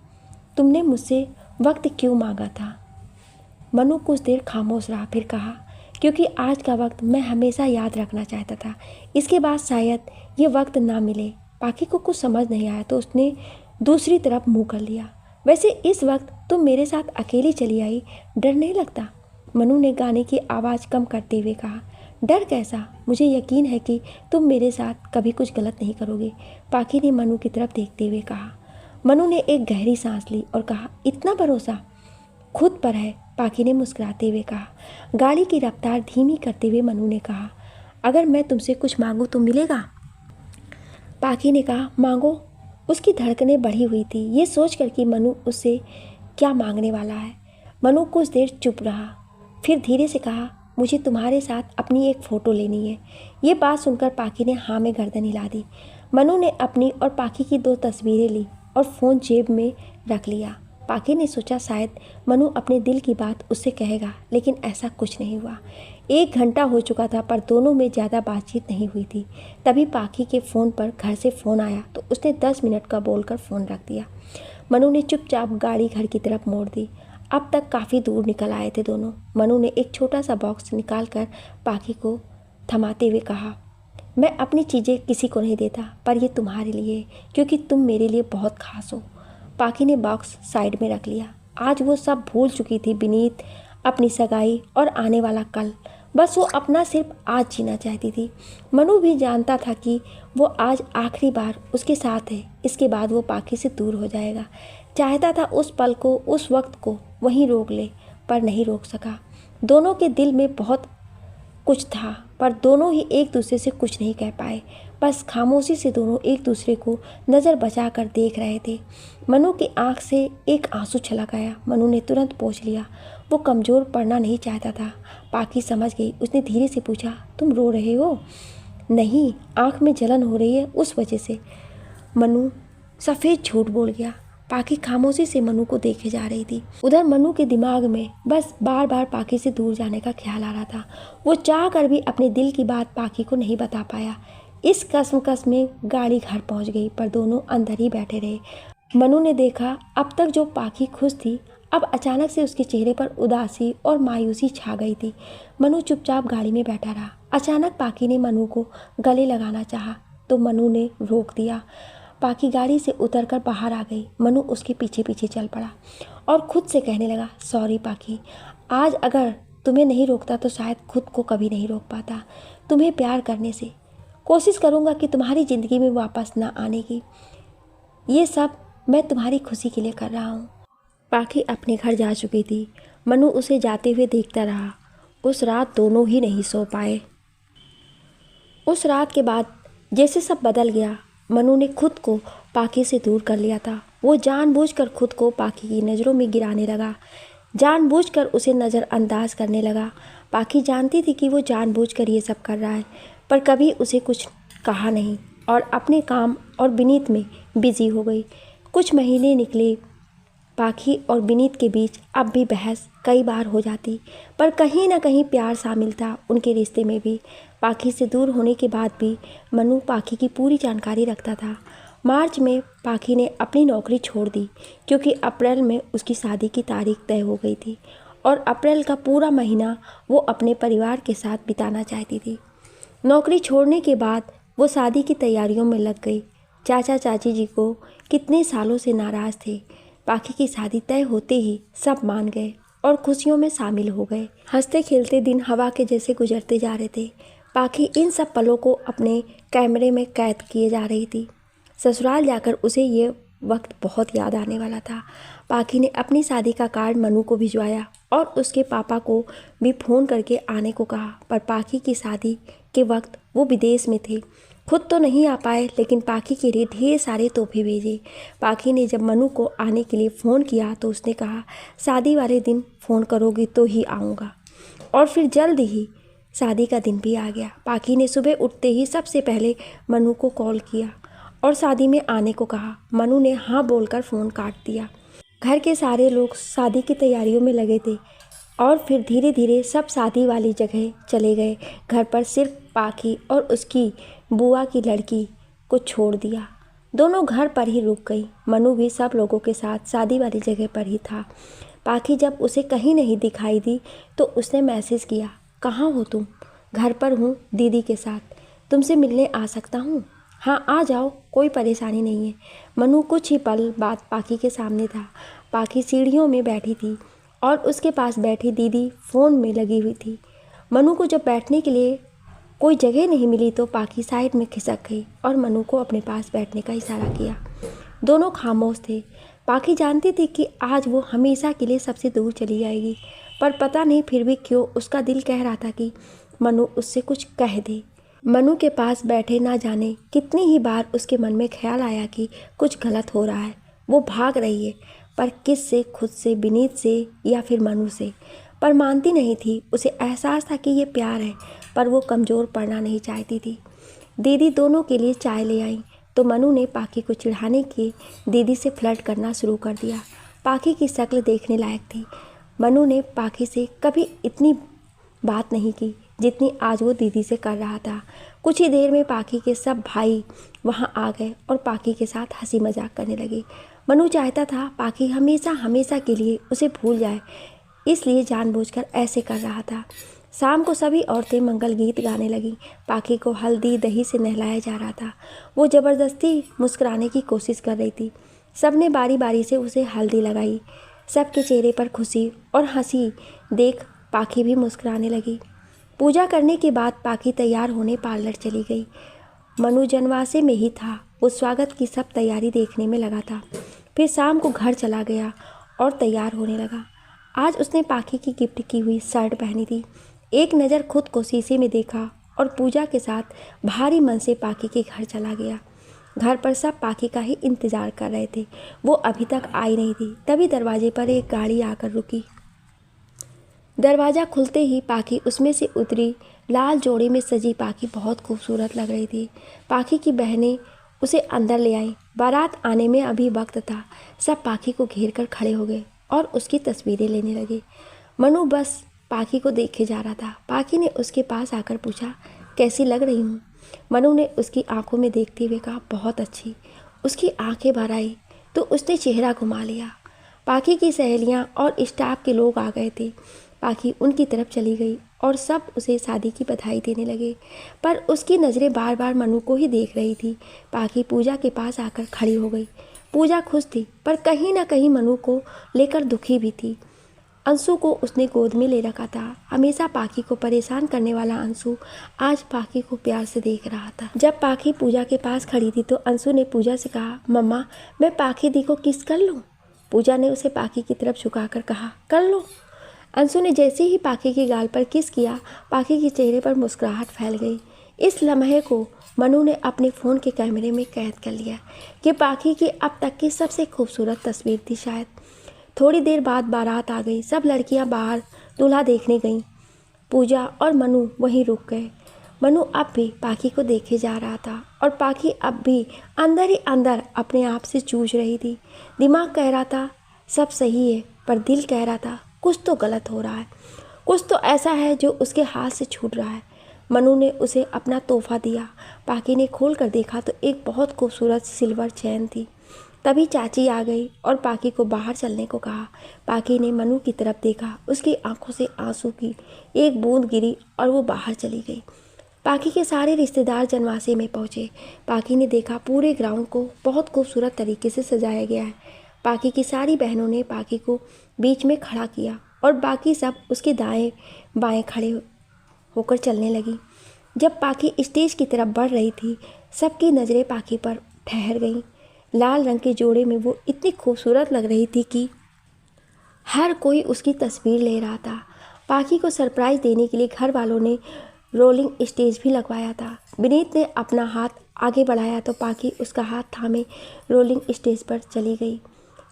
तुमने मुझसे वक्त क्यों मांगा था? मनु कुछ देर खामोश रहा, फिर कहा, क्योंकि आज का वक्त मैं हमेशा याद रखना चाहता था। इसके बाद शायद ये वक्त ना मिले। पाखी को कुछ समझ नहीं आया तो उसने दूसरी तरफ मुंह कर लिया। वैसे इस वक्त तुम मेरे साथ अकेली चली आई, डर नहीं लगता? मनु ने गाने की आवाज़ कम करते हुए कहा। डर कैसा? मुझे यकीन है कि तुम मेरे साथ कभी कुछ गलत नहीं करोगे, पाखी ने मनु की तरफ देखते हुए कहा। मनु ने एक गहरी सांस ली और कहा, इतना भरोसा खुद पर है? पाखी ने मुस्कुराते हुए कहा। गाड़ी की रफ्तार धीमी करते हुए मनु ने कहा, अगर मैं तुमसे कुछ मांगूं तो मिलेगा? पाखी ने कहा, मांगो। उसकी धड़कनें बढ़ी हुई थी, ये सोचकर कि मनु उससे क्या मांगने वाला है। मनु कुछ देर चुप रहा, फिर धीरे से कहा, मुझे तुम्हारे साथ अपनी एक फ़ोटो लेनी है। ये बात सुनकर पाखी ने हाँ में गर्दन हिला दी। मनु ने अपनी और पाखी की 2 तस्वीरें ली और फ़ोन जेब में रख लिया। पाखी ने सोचा शायद मनु अपने दिल की बात उससे कहेगा, लेकिन ऐसा कुछ नहीं हुआ। 1 घंटा हो चुका था पर दोनों में ज़्यादा बातचीत नहीं हुई थी। तभी पाखी के फ़ोन पर घर से फ़ोन आया तो उसने 10 मिनट का बोलकर फ़ोन रख दिया। मनु ने चुपचाप गाड़ी घर की तरफ मोड़ दी। अब तक काफ़ी दूर निकल आए थे दोनों। मनु ने एक छोटा सा बॉक्स निकाल कर पाखी को थमाते हुए कहा, मैं अपनी चीज़ें किसी को नहीं देता, पर ये तुम्हारे लिए, क्योंकि तुम मेरे लिए बहुत खास हो। पाखी ने बॉक्स साइड में रख लिया। आज वो सब भूल चुकी थी, बीनीत अपनी सगाई और आने वाला कल। बस वो अपना सिर्फ आज जीना चाहती थी। मनु भी जानता था कि वो आज आखिरी बार उसके साथ है, इसके बाद वो पाखी से दूर हो जाएगा। चाहता था उस पल को, उस वक्त को वहीं रोक ले, पर नहीं रोक सका। दोनों के दिल में बहुत कुछ था, पर दोनों ही एक दूसरे से कुछ नहीं कह पाए। बस खामोशी से दोनों एक दूसरे को नज़र बचाकर देख रहे थे। मनु की आंख से एक आंसू छलक आया। मनु ने तुरंत पोंछ लिया। वो कमज़ोर पड़ना नहीं चाहता था। पाखी समझ गई। उसने धीरे से पूछा, तुम रो रहे हो? नहीं, आंख में जलन हो रही है, उस वजह से। मनु सफ़ेद झूठ बोल गया। पाखी खामोशी से मनु को देखे जा रही थी। उधर मनु के दिमाग में बस बार बार पाखी से दूर जाने का ख्याल आ रहा था। वो चाह कर भी अपने दिल की बात पाखी को नहीं बता पाया। इस कसमकस में गाड़ी घर पहुंच गई, पर दोनों अंदर ही बैठे रहे। मनु ने देखा अब तक जो पाखी खुश थी, अब अचानक से उसके चेहरे पर उदासी और मायूसी छा गई थी। मनु चुपचाप गाड़ी में बैठा रहा। अचानक पाखी ने मनु को गले लगाना चाहा तो मनु ने रोक दिया। पाखी गाड़ी से उतरकर बाहर आ गई। मनु उसके पीछे पीछे चल पड़ा और खुद से कहने लगा, सॉरी पाखी, आज अगर तुम्हें नहीं रोकता तो शायद खुद को कभी नहीं रोक पाता। तुम्हें प्यार करने से कोशिश करूँगा कि तुम्हारी ज़िंदगी में वापस ना आने की। ये सब मैं तुम्हारी खुशी के लिए कर रहा हूँ। पाखी अपने घर जा चुकी थी। मनु उसे जाते हुए देखता रहा। उस रात दोनों ही नहीं सो पाए। उस रात के बाद जैसे सब बदल गया। मनु ने खुद को पाखी से दूर कर लिया था। वो जानबूझकर खुद को पाखी की नज़रों में गिराने लगा। जानबूझकर उसे नज़रअंदाज करने लगा। पाखी जानती थी कि वो जानबूझकर ये सब कर रहा है, पर कभी उसे कुछ कहा नहीं और अपने काम और विनीत में बिजी हो गई। कुछ महीने निकले। पाखी और विनीत के बीच अब भी बहस कई बार हो जाती, पर कहीं ना कहीं प्यार शामिल था उनके रिश्ते में भी। पाखी से दूर होने के बाद भी मनु पाखी की पूरी जानकारी रखता था। मार्च में पाखी ने अपनी नौकरी छोड़ दी क्योंकि अप्रैल में उसकी शादी की तारीख तय हो गई थी और अप्रैल का पूरा महीना वो अपने परिवार के साथ बिताना चाहती थी। नौकरी छोड़ने के बाद वो शादी की तैयारियों में लग गई। चाचा चाची जी को कितने सालों से नाराज़ थे। पाखी की शादी तय होते ही सब मान गए और खुशियों में शामिल हो गए। हंसते खेलते दिन हवा के जैसे गुजरते जा रहे थे। पाखी इन सब पलों को अपने कैमरे में कैद किए जा रही थी। ससुराल जाकर उसे ये वक्त बहुत याद आने वाला था। पाखी ने अपनी शादी का कार्ड मनु को भिजवाया और उसके पापा को भी फ़ोन करके आने को कहा, पर पाखी की शादी के वक्त वो विदेश में थे। खुद तो नहीं आ पाए, लेकिन पाखी के लिए ढेर सारे तोहफे भेजे। पाखी ने जब मनु को आने के लिए फ़ोन किया तो उसने कहा, शादी वाले दिन फ़ोन करोगी तो ही आऊँगा। और फिर जल्द ही शादी का दिन भी आ गया। पाखी ने सुबह उठते ही सबसे पहले मनु को कॉल किया और शादी में आने को कहा। मनु ने हाँ बोलकर फ़ोन काट दिया। घर के सारे लोग शादी की तैयारियों में लगे थे और फिर धीरे धीरे सब शादी वाली जगह चले गए। घर पर सिर्फ पाखी और उसकी बुआ की लड़की को छोड़ दिया। दोनों घर पर ही रुक गई। मनु भी सब लोगों के साथ शादी वाली जगह पर ही था। पाखी जब उसे कहीं नहीं दिखाई दी तो उसने मैसेज किया, कहाँ हो तुम? घर पर हूँ दीदी के साथ, तुमसे मिलने आ सकता हूँ? हाँ आ जाओ, कोई परेशानी नहीं है। मनु कुछ ही पल बाद पाखी के सामने था। पाखी सीढ़ियों में बैठी थी और उसके पास बैठी दीदी फ़ोन में लगी हुई थी। मनु को जब बैठने के लिए कोई जगह नहीं मिली तो पाखी साइड में खिसक गई और मनु को अपने पास बैठने का इशारा किया। दोनों खामोश थे। पाखी जानती थी कि आज वो हमेशा के लिए सबसे दूर चली जाएगी, पर पता नहीं फिर भी क्यों उसका दिल कह रहा था कि मनु उससे कुछ कह दे। मनु के पास बैठे ना जाने कितनी ही बार उसके मन में ख्याल आया कि कुछ गलत हो रहा है। वो भाग रही है, पर किस से? खुद से, विनीत से या फिर मनु से? पर मानती नहीं थी। उसे एहसास था कि ये प्यार है, पर वो कमज़ोर पड़ना नहीं चाहती थी। दीदी दोनों के लिए चाय ले आई तो मनु ने पाखी को चिढ़ाने के दीदी से फ्लर्ट करना शुरू कर दिया। पाखी की शक्ल देखने लायक थी। मनु ने पाखी से कभी इतनी बात नहीं की जितनी आज वो दीदी से कर रहा था। कुछ ही देर में पाखी के सब भाई वहाँ आ गए और पाखी के साथ हंसी मजाक करने लगे। मनु चाहता था पाखी हमेशा हमेशा के लिए उसे भूल जाए, इसलिए जानबूझकर ऐसे कर रहा था। शाम को सभी औरतें मंगल गीत गाने लगीं। पाखी को हल्दी दही से नहलाया जा रहा था। वो ज़बरदस्ती मुस्कुराने की कोशिश कर रही थी। सबने बारी बारी से उसे हल्दी लगाई। सबके चेहरे पर खुशी और हंसी देख पाखी भी मुस्कुराने लगी। पूजा करने के बाद पाखी तैयार होने पार्लर चली गई। मनु जनवासे में ही था। वो स्वागत की सब तैयारी देखने में लगा था। फिर शाम को घर चला गया और तैयार होने लगा। आज उसने पाखी की गिफ्ट की हुई शर्ट पहनी थी। एक नज़र खुद को शीशे में देखा और पूजा के साथ भारी मन से पाखी के घर चला गया। घर पर सब पाखी का ही इंतज़ार कर रहे थे। वो अभी तक आई नहीं थी। तभी दरवाजे पर एक गाड़ी आकर रुकी। दरवाज़ा खुलते ही पाखी उसमें से उतरी। लाल जोड़े में सजी पाखी बहुत खूबसूरत लग रही थी। पाखी की बहनें उसे अंदर ले आई। बारात आने में अभी वक्त था। सब पाखी को घेर कर खड़े हो गए और उसकी तस्वीरें लेने लगे। मनु बस पाखी को देखे जा रहा था। पाखी ने उसके पास आकर पूछा, कैसी लग रही हूँ? मनु ने उसकी आंखों में देखते हुए कहा, बहुत अच्छी। उसकी आंखें भर आई तो उसने चेहरा घुमा लिया। पाखी की सहेलियाँ और स्टाफ के लोग आ गए थे। पाखी उनकी तरफ चली गई और सब उसे शादी की बधाई देने लगे, पर उसकी नज़रें बार बार मनु को ही देख रही थी। पाखी पूजा के पास आकर खड़ी हो गई। पूजा खुश थी, पर कहीं ना कहीं मनु को लेकर दुखी भी थी। अंशु को उसने गोद में ले रखा था। हमेशा पाखी को परेशान करने वाला अंशु आज पाखी को प्यार से देख रहा था। जब पाखी पूजा के पास खड़ी थी तो अंशु ने पूजा से कहा, मम्मा मैं पाखी दी को किस कर लूँ? पूजा ने उसे पाखी की तरफ झुकाकर कहा, कर लो। अंशु ने जैसे ही पाखी के गाल पर किस किया, पाखी के चेहरे पर मुस्कुराहट फैल गई। इस लम्हे को मनु ने अपने फ़ोन के कैमरे में कैद कर लिया। ये पाखी की अब तक की सबसे खूबसूरत तस्वीर थी शायद। थोड़ी देर बाद बारात आ गई। सब लड़कियां बाहर दूल्हा देखने गईं। पूजा और मनु वहीं रुक गए। मनु अब भी पाखी को देखे जा रहा था और पाखी अब भी अंदर ही अंदर अपने आप से जूझ रही थी। दिमाग कह रहा था सब सही है, पर दिल कह रहा था कुछ तो गलत हो रहा है, कुछ तो ऐसा है जो उसके हाथ से छूट रहा है। मनु ने उसे अपना तोहफा दिया। पाखी ने खोल कर देखा तो एक बहुत खूबसूरत सिल्वर चैन थी। तभी चाची आ गई और पाखी को बाहर चलने को कहा। पाखी ने मनु की तरफ देखा, उसकी आंखों से आंसू की एक बूंद गिरी और वो बाहर चली गई। पाखी के सारे रिश्तेदार जनवासे में पहुंचे। पाखी ने देखा पूरे ग्राउंड को बहुत खूबसूरत तरीके से सजाया गया है। पाखी की सारी बहनों ने पाखी को बीच में खड़ा किया और बाकी सब उसके दाएं बाएं खड़े होकर चलने लगी। जब पाखी स्टेज की तरफ बढ़ रही थी, सबकी नज़रें पाखी पर ठहर गईं। लाल रंग के जोड़े में वो इतनी खूबसूरत लग रही थी कि हर कोई उसकी तस्वीर ले रहा था। पाखी को सरप्राइज़ देने के लिए घर वालों ने रोलिंग स्टेज भी लगवाया था। विनीत ने अपना हाथ आगे बढ़ाया तो पाखी उसका हाथ थामे रोलिंग स्टेज पर चली गई।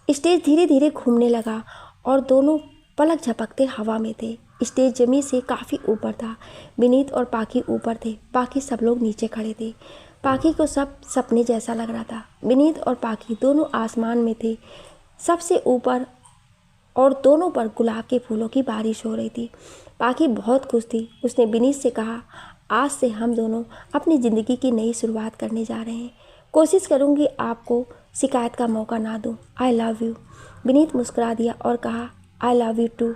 स्टेज धीरे धीरे घूमने लगा और दोनों पलक झपकते हवा में थे। स्टेज जमीन से काफ़ी ऊपर था। विनीत और पाखी ऊपर थे, बाकी सब लोग नीचे खड़े थे। पाखी को सब सपने जैसा लग रहा था। विनीत और पाखी दोनों आसमान में थे, सबसे ऊपर, और दोनों पर गुलाब के फूलों की बारिश हो रही थी। पाखी बहुत खुश थी। उसने विनीत से कहा, आज से हम दोनों अपनी ज़िंदगी की नई शुरुआत करने जा रहे हैं। कोशिश करूंगी आपको शिकायत का मौका ना दूं। I love you. विनीत मुस्कुरा दिया और कहा, आई लव यू टू।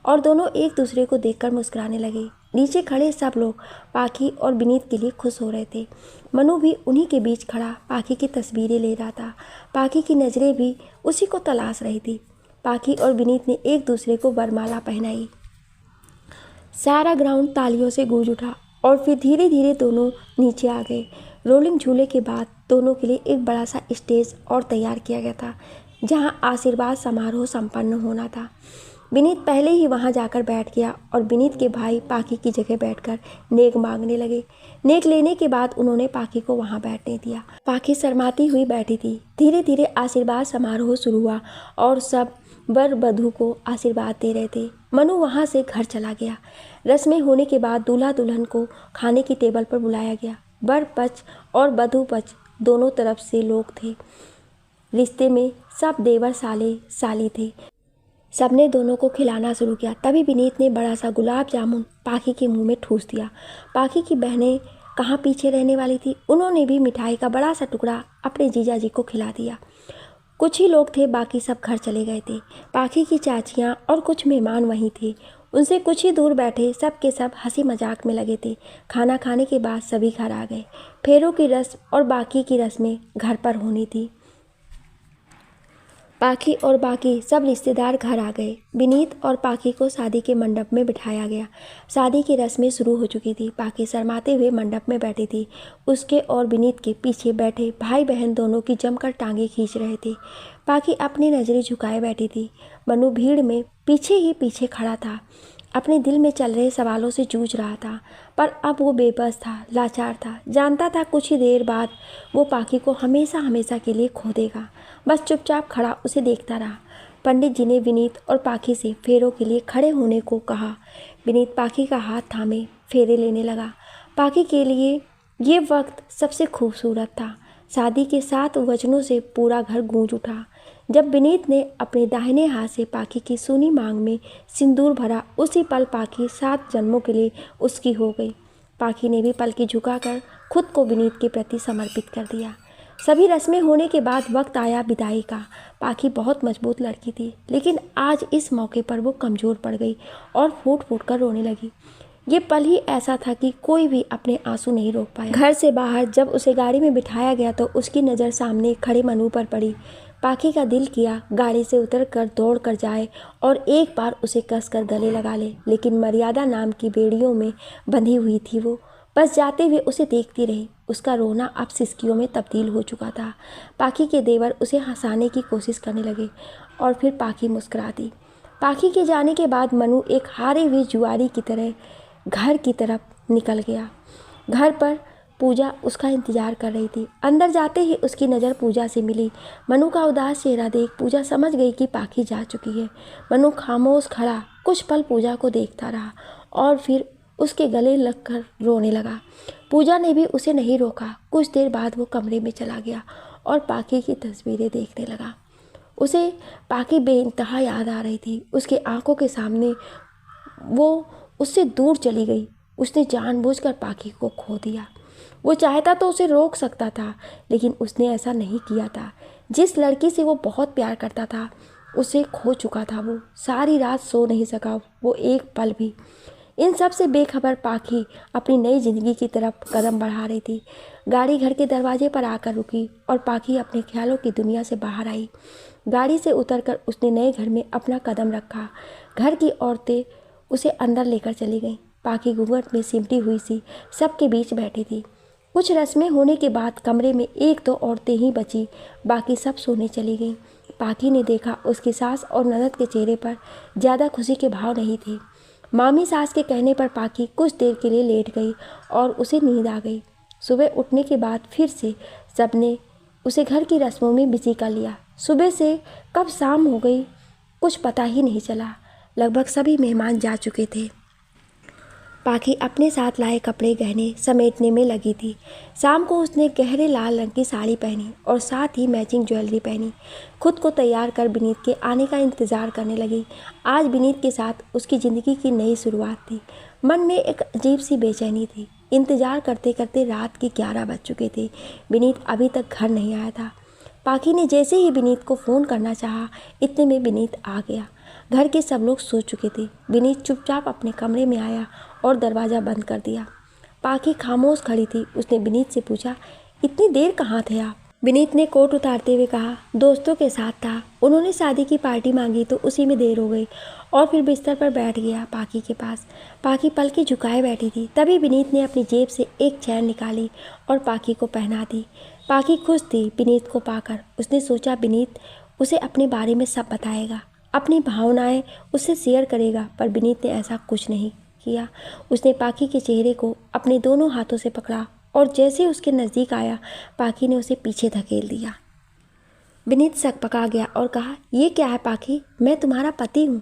और दोनों एक दूसरे को देखकर मुस्कुराने लगे। नीचे खड़े सब लोग पाखी और विनीत के लिए खुश हो रहे थे। मनु भी उन्हीं के बीच खड़ा पाखी की तस्वीरें ले रहा था। पाखी की नज़रें भी उसी को तलाश रही थी। पाखी और विनीत ने एक दूसरे को वरमाला पहनाई। सारा ग्राउंड तालियों से गूंज उठा और फिर धीरे धीरे दोनों नीचे आ गए। रोलिंग झूले के बाद दोनों के लिए एक बड़ा सा स्टेज और तैयार किया गया था, जहां आशीर्वाद समारोह संपन्न होना था। विनीत पहले ही वहां जाकर बैठ गया और विनीत के भाई पाखी की जगह बैठकर नेक मांगने लगे। नेक लेने के बाद उन्होंने पाखी को वहां बैठने दिया। पाखी शर्माती हुई बैठी थी। धीरे धीरे आशीर्वाद समारोह शुरू हुआ और सब वर वधू को आशीर्वाद दे रहे थे। मनु वहां से घर चला गया। रस्में होने के बाद दूल्हा दुल्हन को खाने की टेबल पर बुलाया गया। वर पक्ष और वधू पक्ष दोनों तरफ से लोग थे। रिश्ते में सब देवर साले साली थे। सबने दोनों को खिलाना शुरू किया। तभी विनीत ने बड़ा सा गुलाब जामुन पाखी के मुंह में ठूस दिया। पाखी की बहनें कहाँ पीछे रहने वाली थी, उन्होंने भी मिठाई का बड़ा सा टुकड़ा अपने जीजा जी को खिला दिया। कुछ ही लोग थे, बाकी सब घर चले गए थे। पाखी की चाचियाँ और कुछ मेहमान वहीं थे। उनसे कुछ ही दूर बैठे सब के सब हंसी मजाक में लगे थे। खाना खाने के बाद सभी घर आ गए। फेरों की रस्म और बाकी की रस्में घर पर होनी थी। पाखी और बाकी सब रिश्तेदार घर आ गए। विनीत और पाखी को शादी के मंडप में बिठाया गया। शादी की रस्में शुरू हो चुकी थी। पाखी शर्माते हुए मंडप में बैठी थी। उसके और विनीत के पीछे बैठे भाई बहन दोनों की जमकर टांगे खींच रहे थे। पाखी अपनी नज़रें झुकाए बैठी थी। मनु भीड़ में पीछे ही पीछे खड़ा था, अपने दिल में चल रहे सवालों से जूझ रहा था। पर अब वो बेबस था, लाचार था। जानता था कुछ ही देर बाद वो पाखी को हमेशा हमेशा के लिए खो देगा। बस चुपचाप खड़ा उसे देखता रहा। पंडित जी ने विनीत और पाखी से फेरों के लिए खड़े होने को कहा। विनीत पाखी का हाथ थामे फेरे लेने लगा। पाखी के लिए ये वक्त सबसे खूबसूरत था। शादी के 7 वचनों से पूरा घर गूंज उठा। जब विनीत ने अपने दाहिने हाथ से पाखी की सूनी मांग में सिंदूर भरा, उसी पल पाखी 7 जन्मों के लिए उसकी हो गई। पाखी ने भी पलकी झुकाकर खुद को विनीत के प्रति समर्पित कर दिया। सभी रस्में होने के बाद वक्त आया विदाई का। पाखी बहुत मजबूत लड़की थी, लेकिन आज इस मौके पर वो कमज़ोर पड़ गई और फूट फूट कर रोने लगी। ये पल ही ऐसा था कि कोई भी अपने आंसू नहीं रोक पाया। घर से बाहर जब उसे गाड़ी में बिठाया गया तो उसकी नज़र सामने खड़े मनु पर पड़ी। पाखी का दिल किया गाड़ी से उतरकर दौड़ कर जाए और एक बार उसे कसकर गले लगा ले, लेकिन मर्यादा नाम की बेड़ियों में बंधी हुई थी। वो बस जाते हुए उसे देखती रही। उसका रोना अब सिसकियों में तब्दील हो चुका था। पाखी के देवर उसे हंसाने की कोशिश करने लगे और फिर पाखी मुस्कुरा दी। पाखी के जाने के बाद मनु एक हारे हुए जुआरी की तरह घर की तरफ निकल गया। घर पर पूजा उसका इंतजार कर रही थी। अंदर जाते ही उसकी नज़र पूजा से मिली। मनु का उदास चेहरा देख पूजा समझ गई कि पाखी जा चुकी है। मनु खामोश खड़ा कुछ पल पूजा को देखता रहा और फिर उसके गले लगकर रोने लगा। पूजा ने भी उसे नहीं रोका। कुछ देर बाद वो कमरे में चला गया और पाखी की तस्वीरें देखने लगा। उसे पाखी बेइंतहा याद आ रही थी। उसकी आंखों के सामने वो उससे दूर चली गई। उसने जानबूझकर पाखी को खो दिया। वो चाहता तो उसे रोक सकता था, लेकिन उसने ऐसा नहीं किया था। जिस लड़की से वो बहुत प्यार करता था उसे खो चुका था। वो सारी रात सो नहीं सका, वो एक पल भी। इन सब से बेखबर पाखी अपनी नई जिंदगी की तरफ कदम बढ़ा रही थी। गाड़ी घर के दरवाजे पर आकर रुकी और पाखी अपने ख्यालों की दुनिया से बाहर आई। गाड़ी से उतरकर उसने नए घर में अपना कदम रखा। घर की औरतें उसे अंदर लेकर चली गईं। पाखी घूंघट में सिमटी हुई सी सबके बीच बैठी थी। कुछ रस्में होने के बाद कमरे में एक दो औरतें ही बची, बाकी सब सोने चली गईं। पाखी ने देखा उसकी सास और ननद के चेहरे पर ज़्यादा खुशी के भाव नहीं थे। मामी सास के कहने पर पाखी कुछ देर के लिए लेट गई और उसे नींद आ गई। सुबह उठने के बाद फिर से सबने उसे घर की रस्मों में बिजी कर लिया। सुबह से कब शाम हो गई कुछ पता ही नहीं चला। लगभग सभी मेहमान जा चुके थे। पाखी अपने साथ लाए कपड़े गहने समेटने में लगी थी। शाम को उसने गहरे लाल रंग की साड़ी पहनी और साथ ही मैचिंग ज्वेलरी पहनी। खुद को तैयार कर विनीत के आने का इंतज़ार करने लगी। आज विनीत के साथ उसकी ज़िंदगी की नई शुरुआत थी। मन में एक अजीब सी बेचैनी थी। इंतज़ार करते करते रात के 11 बज चुके थे। विनीत अभी तक घर नहीं आया था। पाखी ने जैसे ही विनीत को फ़ोन करना चाहा, इतने में विनीत आ गया। घर के सब लोग सो चुके थे। विनीत चुपचाप अपने कमरे में आया और दरवाज़ा बंद कर दिया। पाखी खामोश खड़ी थी। उसने विनीत से पूछा, इतनी देर कहाँ थे आप? विनीत ने कोट उतारते हुए कहा, दोस्तों के साथ था। उन्होंने शादी की पार्टी मांगी तो उसी में देर हो गई और फिर बिस्तर पर बैठ गया पाखी के पास। पाखी पलके झुकाए बैठी थी। तभी विनीत ने अपनी जेब से एक चैन निकाली और पाखी को पहना दी। पाखी खुश थी विनीत को पाकर। उसने सोचा विनीत उसे अपने बारे में सब बताएगा, अपनी भावनाएं उससे शेयर करेगा, पर विनीत ने ऐसा कुछ नहीं किया। उसने पाखी के चेहरे को अपने दोनों हाथों से पकड़ा और जैसे उसके नज़दीक आया, पाखी ने उसे पीछे धकेल दिया। विनीत सकपका गया और कहा, ये क्या है पाखी? मैं तुम्हारा पति हूँ।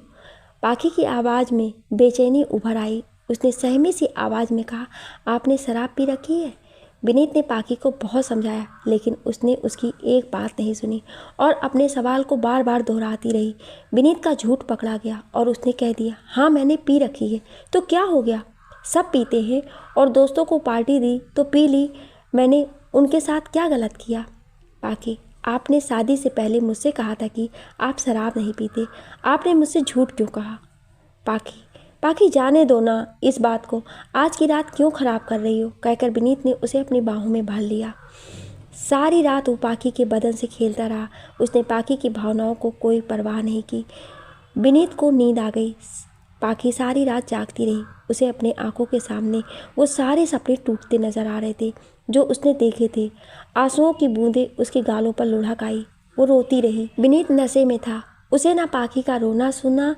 पाखी की आवाज़ में बेचैनी उभर आई। उसने सहमी सी आवाज़ में कहा, आपने शराब पी रखी है? विनीत ने पाखी को बहुत समझाया, लेकिन उसने उसकी एक बात नहीं सुनी और अपने सवाल को बार बार दोहराती रही। विनीत का झूठ पकड़ा गया और उसने कह दिया, हाँ मैंने पी रखी है, तो क्या हो गया? सब पीते हैं और दोस्तों को पार्टी दी तो पी ली। मैंने उनके साथ क्या गलत किया? पाखी, आपने शादी से पहले मुझसे कहा था कि आप शराब नहीं पीते। आपने मुझसे झूठ क्यों कहा? पाखी जाने दो ना इस बात को। आज की रात क्यों ख़राब कर रही हो? कहकर विनीत ने उसे अपनी बाहों में भर लिया। सारी रात वो पाखी के बदन से खेलता रहा। उसने पाखी की भावनाओं को कोई परवाह नहीं की। विनीत को नींद आ गई। पाखी सारी रात जागती रही। उसे अपने आंखों के सामने वो सारे सपने टूटते नजर आ रहे थे जो उसने देखे थे। आंसुओं की बूंदें उसके गालों पर लुढ़क आई। वो रोती रही। विनीत नशे में था। उसे ना पाखी का रोना सुना,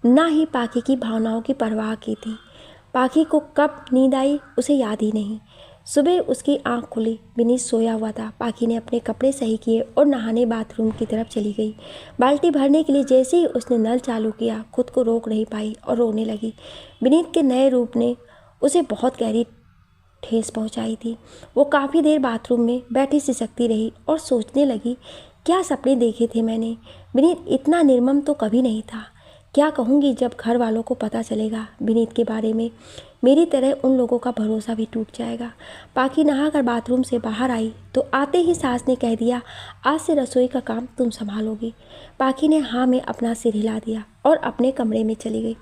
ना ही पाखी की भावनाओं की परवाह की थी। पाखी को कब नींद आई उसे याद ही नहीं। सुबह उसकी आंख खुली। विनीत सोया हुआ था। पाखी ने अपने कपड़े सही किए और नहाने बाथरूम की तरफ चली गई। बाल्टी भरने के लिए जैसे ही उसने नल चालू किया, खुद को रोक नहीं पाई और रोने लगी। विनीत के नए रूप ने उसे बहुत गहरी ठेस पहुंचाई थी। वो काफ़ी देर बाथरूम में बैठी सिसकती रही और सोचने लगी, क्या सपने देखे थे मैंने? विनीत इतना निर्मम तो कभी नहीं था। क्या कहूँगी जब घर वालों को पता चलेगा विनीत के बारे में? मेरी तरह उन लोगों का भरोसा भी टूट जाएगा। पाखी नहाकर बाथरूम से बाहर आई तो आते ही सास ने कह दिया, आज से रसोई का काम तुम संभालोगी। पाखी ने हाँ में अपना सिर हिला दिया और अपने कमरे में चली गई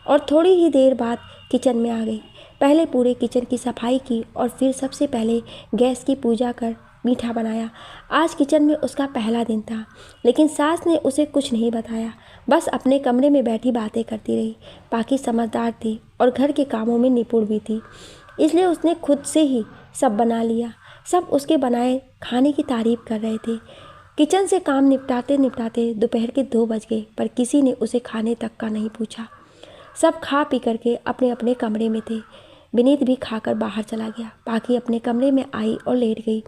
और थोड़ी ही देर बाद किचन में आ गई। पहले पूरे किचन की सफाई की और फिर सबसे पहले गैस की पूजा कर मीठा बनाया। आज किचन में उसका पहला दिन था, लेकिन सास ने उसे कुछ नहीं बताया। बस अपने कमरे में बैठी बातें करती रही। पाखी समझदार थी और घर के कामों में निपुण भी थी, इसलिए उसने खुद से ही सब बना लिया। सब उसके बनाए खाने की तारीफ कर रहे थे। किचन से काम निपटाते निपटाते दोपहर के 2 बज गए, पर किसी ने उसे खाने तक का नहीं पूछा। सब खा पी करके अपने अपने कमरे में थे। विनीत भी खाकर बाहर चला गया। पाखी अपने कमरे में आई और लेट गई।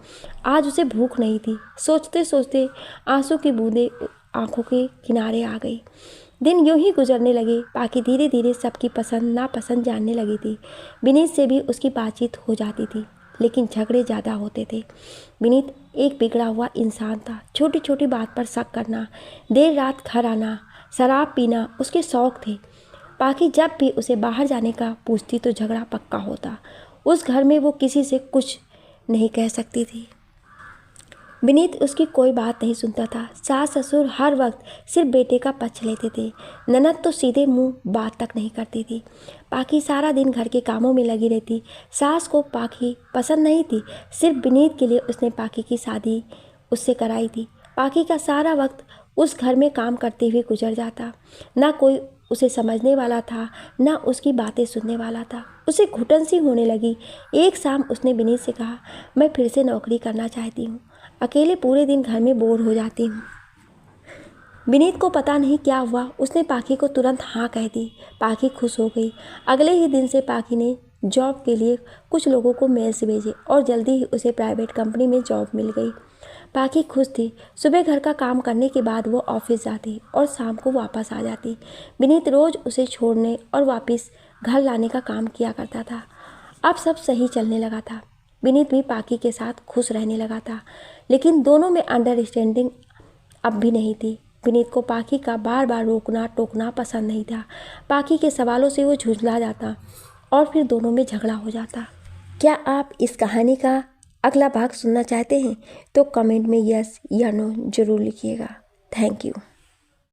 आज उसे भूख नहीं थी। सोचते सोचते आंसू की बूंदें आंखों के किनारे आ गई। दिन यूं ही गुजरने लगे। पाखी धीरे धीरे सबकी पसंद नापसंद जानने लगी थी। विनीत से भी उसकी बातचीत हो जाती थी, लेकिन झगड़े ज़्यादा होते थे। विनीत एक बिगड़ा हुआ इंसान था। छोटी छोटी बात पर शक करना, देर रात घर आना, शराब पीना उसके शौक थे। पाखी जब भी उसे बाहर जाने का पूछती तो झगड़ा पक्का होता। उस घर में वो किसी से कुछ नहीं कह सकती थी। विनीत उसकी कोई बात नहीं सुनता था। सास ससुर हर वक्त सिर्फ बेटे का पक्ष लेते थे। ननद तो सीधे मुंह बात तक नहीं करती थी। पाखी सारा दिन घर के कामों में लगी रहती। सास को पाखी पसंद नहीं थी। सिर्फ विनीत के लिए उसने पाखी की शादी उससे कराई थी। पाखी का सारा वक्त उस घर में काम करते हुए गुजर जाता। ना कोई उसे समझने वाला था, ना उसकी बातें सुनने वाला था। उसे घुटन सी होने लगी। एक शाम उसने विनीत से कहा, मैं फिर से नौकरी करना चाहती हूँ। अकेले पूरे दिन घर में बोर हो जाती हूँ। विनीत को पता नहीं क्या हुआ, उसने पाखी को तुरंत हाँ कह दी। पाखी खुश हो गई। अगले ही दिन से पाखी ने जॉब के लिए कुछ लोगों को मेल्स भेजे और जल्दी ही उसे प्राइवेट कंपनी में जॉब मिल गई। पाखी खुश थी। सुबह घर का काम करने के बाद वो ऑफिस जाती और शाम को वापस आ जाती। विनीत रोज़ उसे छोड़ने और वापस घर लाने का काम किया करता था। अब सब सही चलने लगा था। विनीत भी पाखी के साथ खुश रहने लगा था, लेकिन दोनों में अंडरस्टैंडिंग अब भी नहीं थी। विनीत को पाखी का बार बार रोकना टोकना पसंद नहीं था। पाखी के सवालों से वो झुंझला जाता और फिर दोनों में झगड़ा हो जाता। क्या आप इस कहानी का अगला भाग सुनना चाहते हैं? तो कमेंट में यस या नो ज़रूर लिखिएगा। Thank you.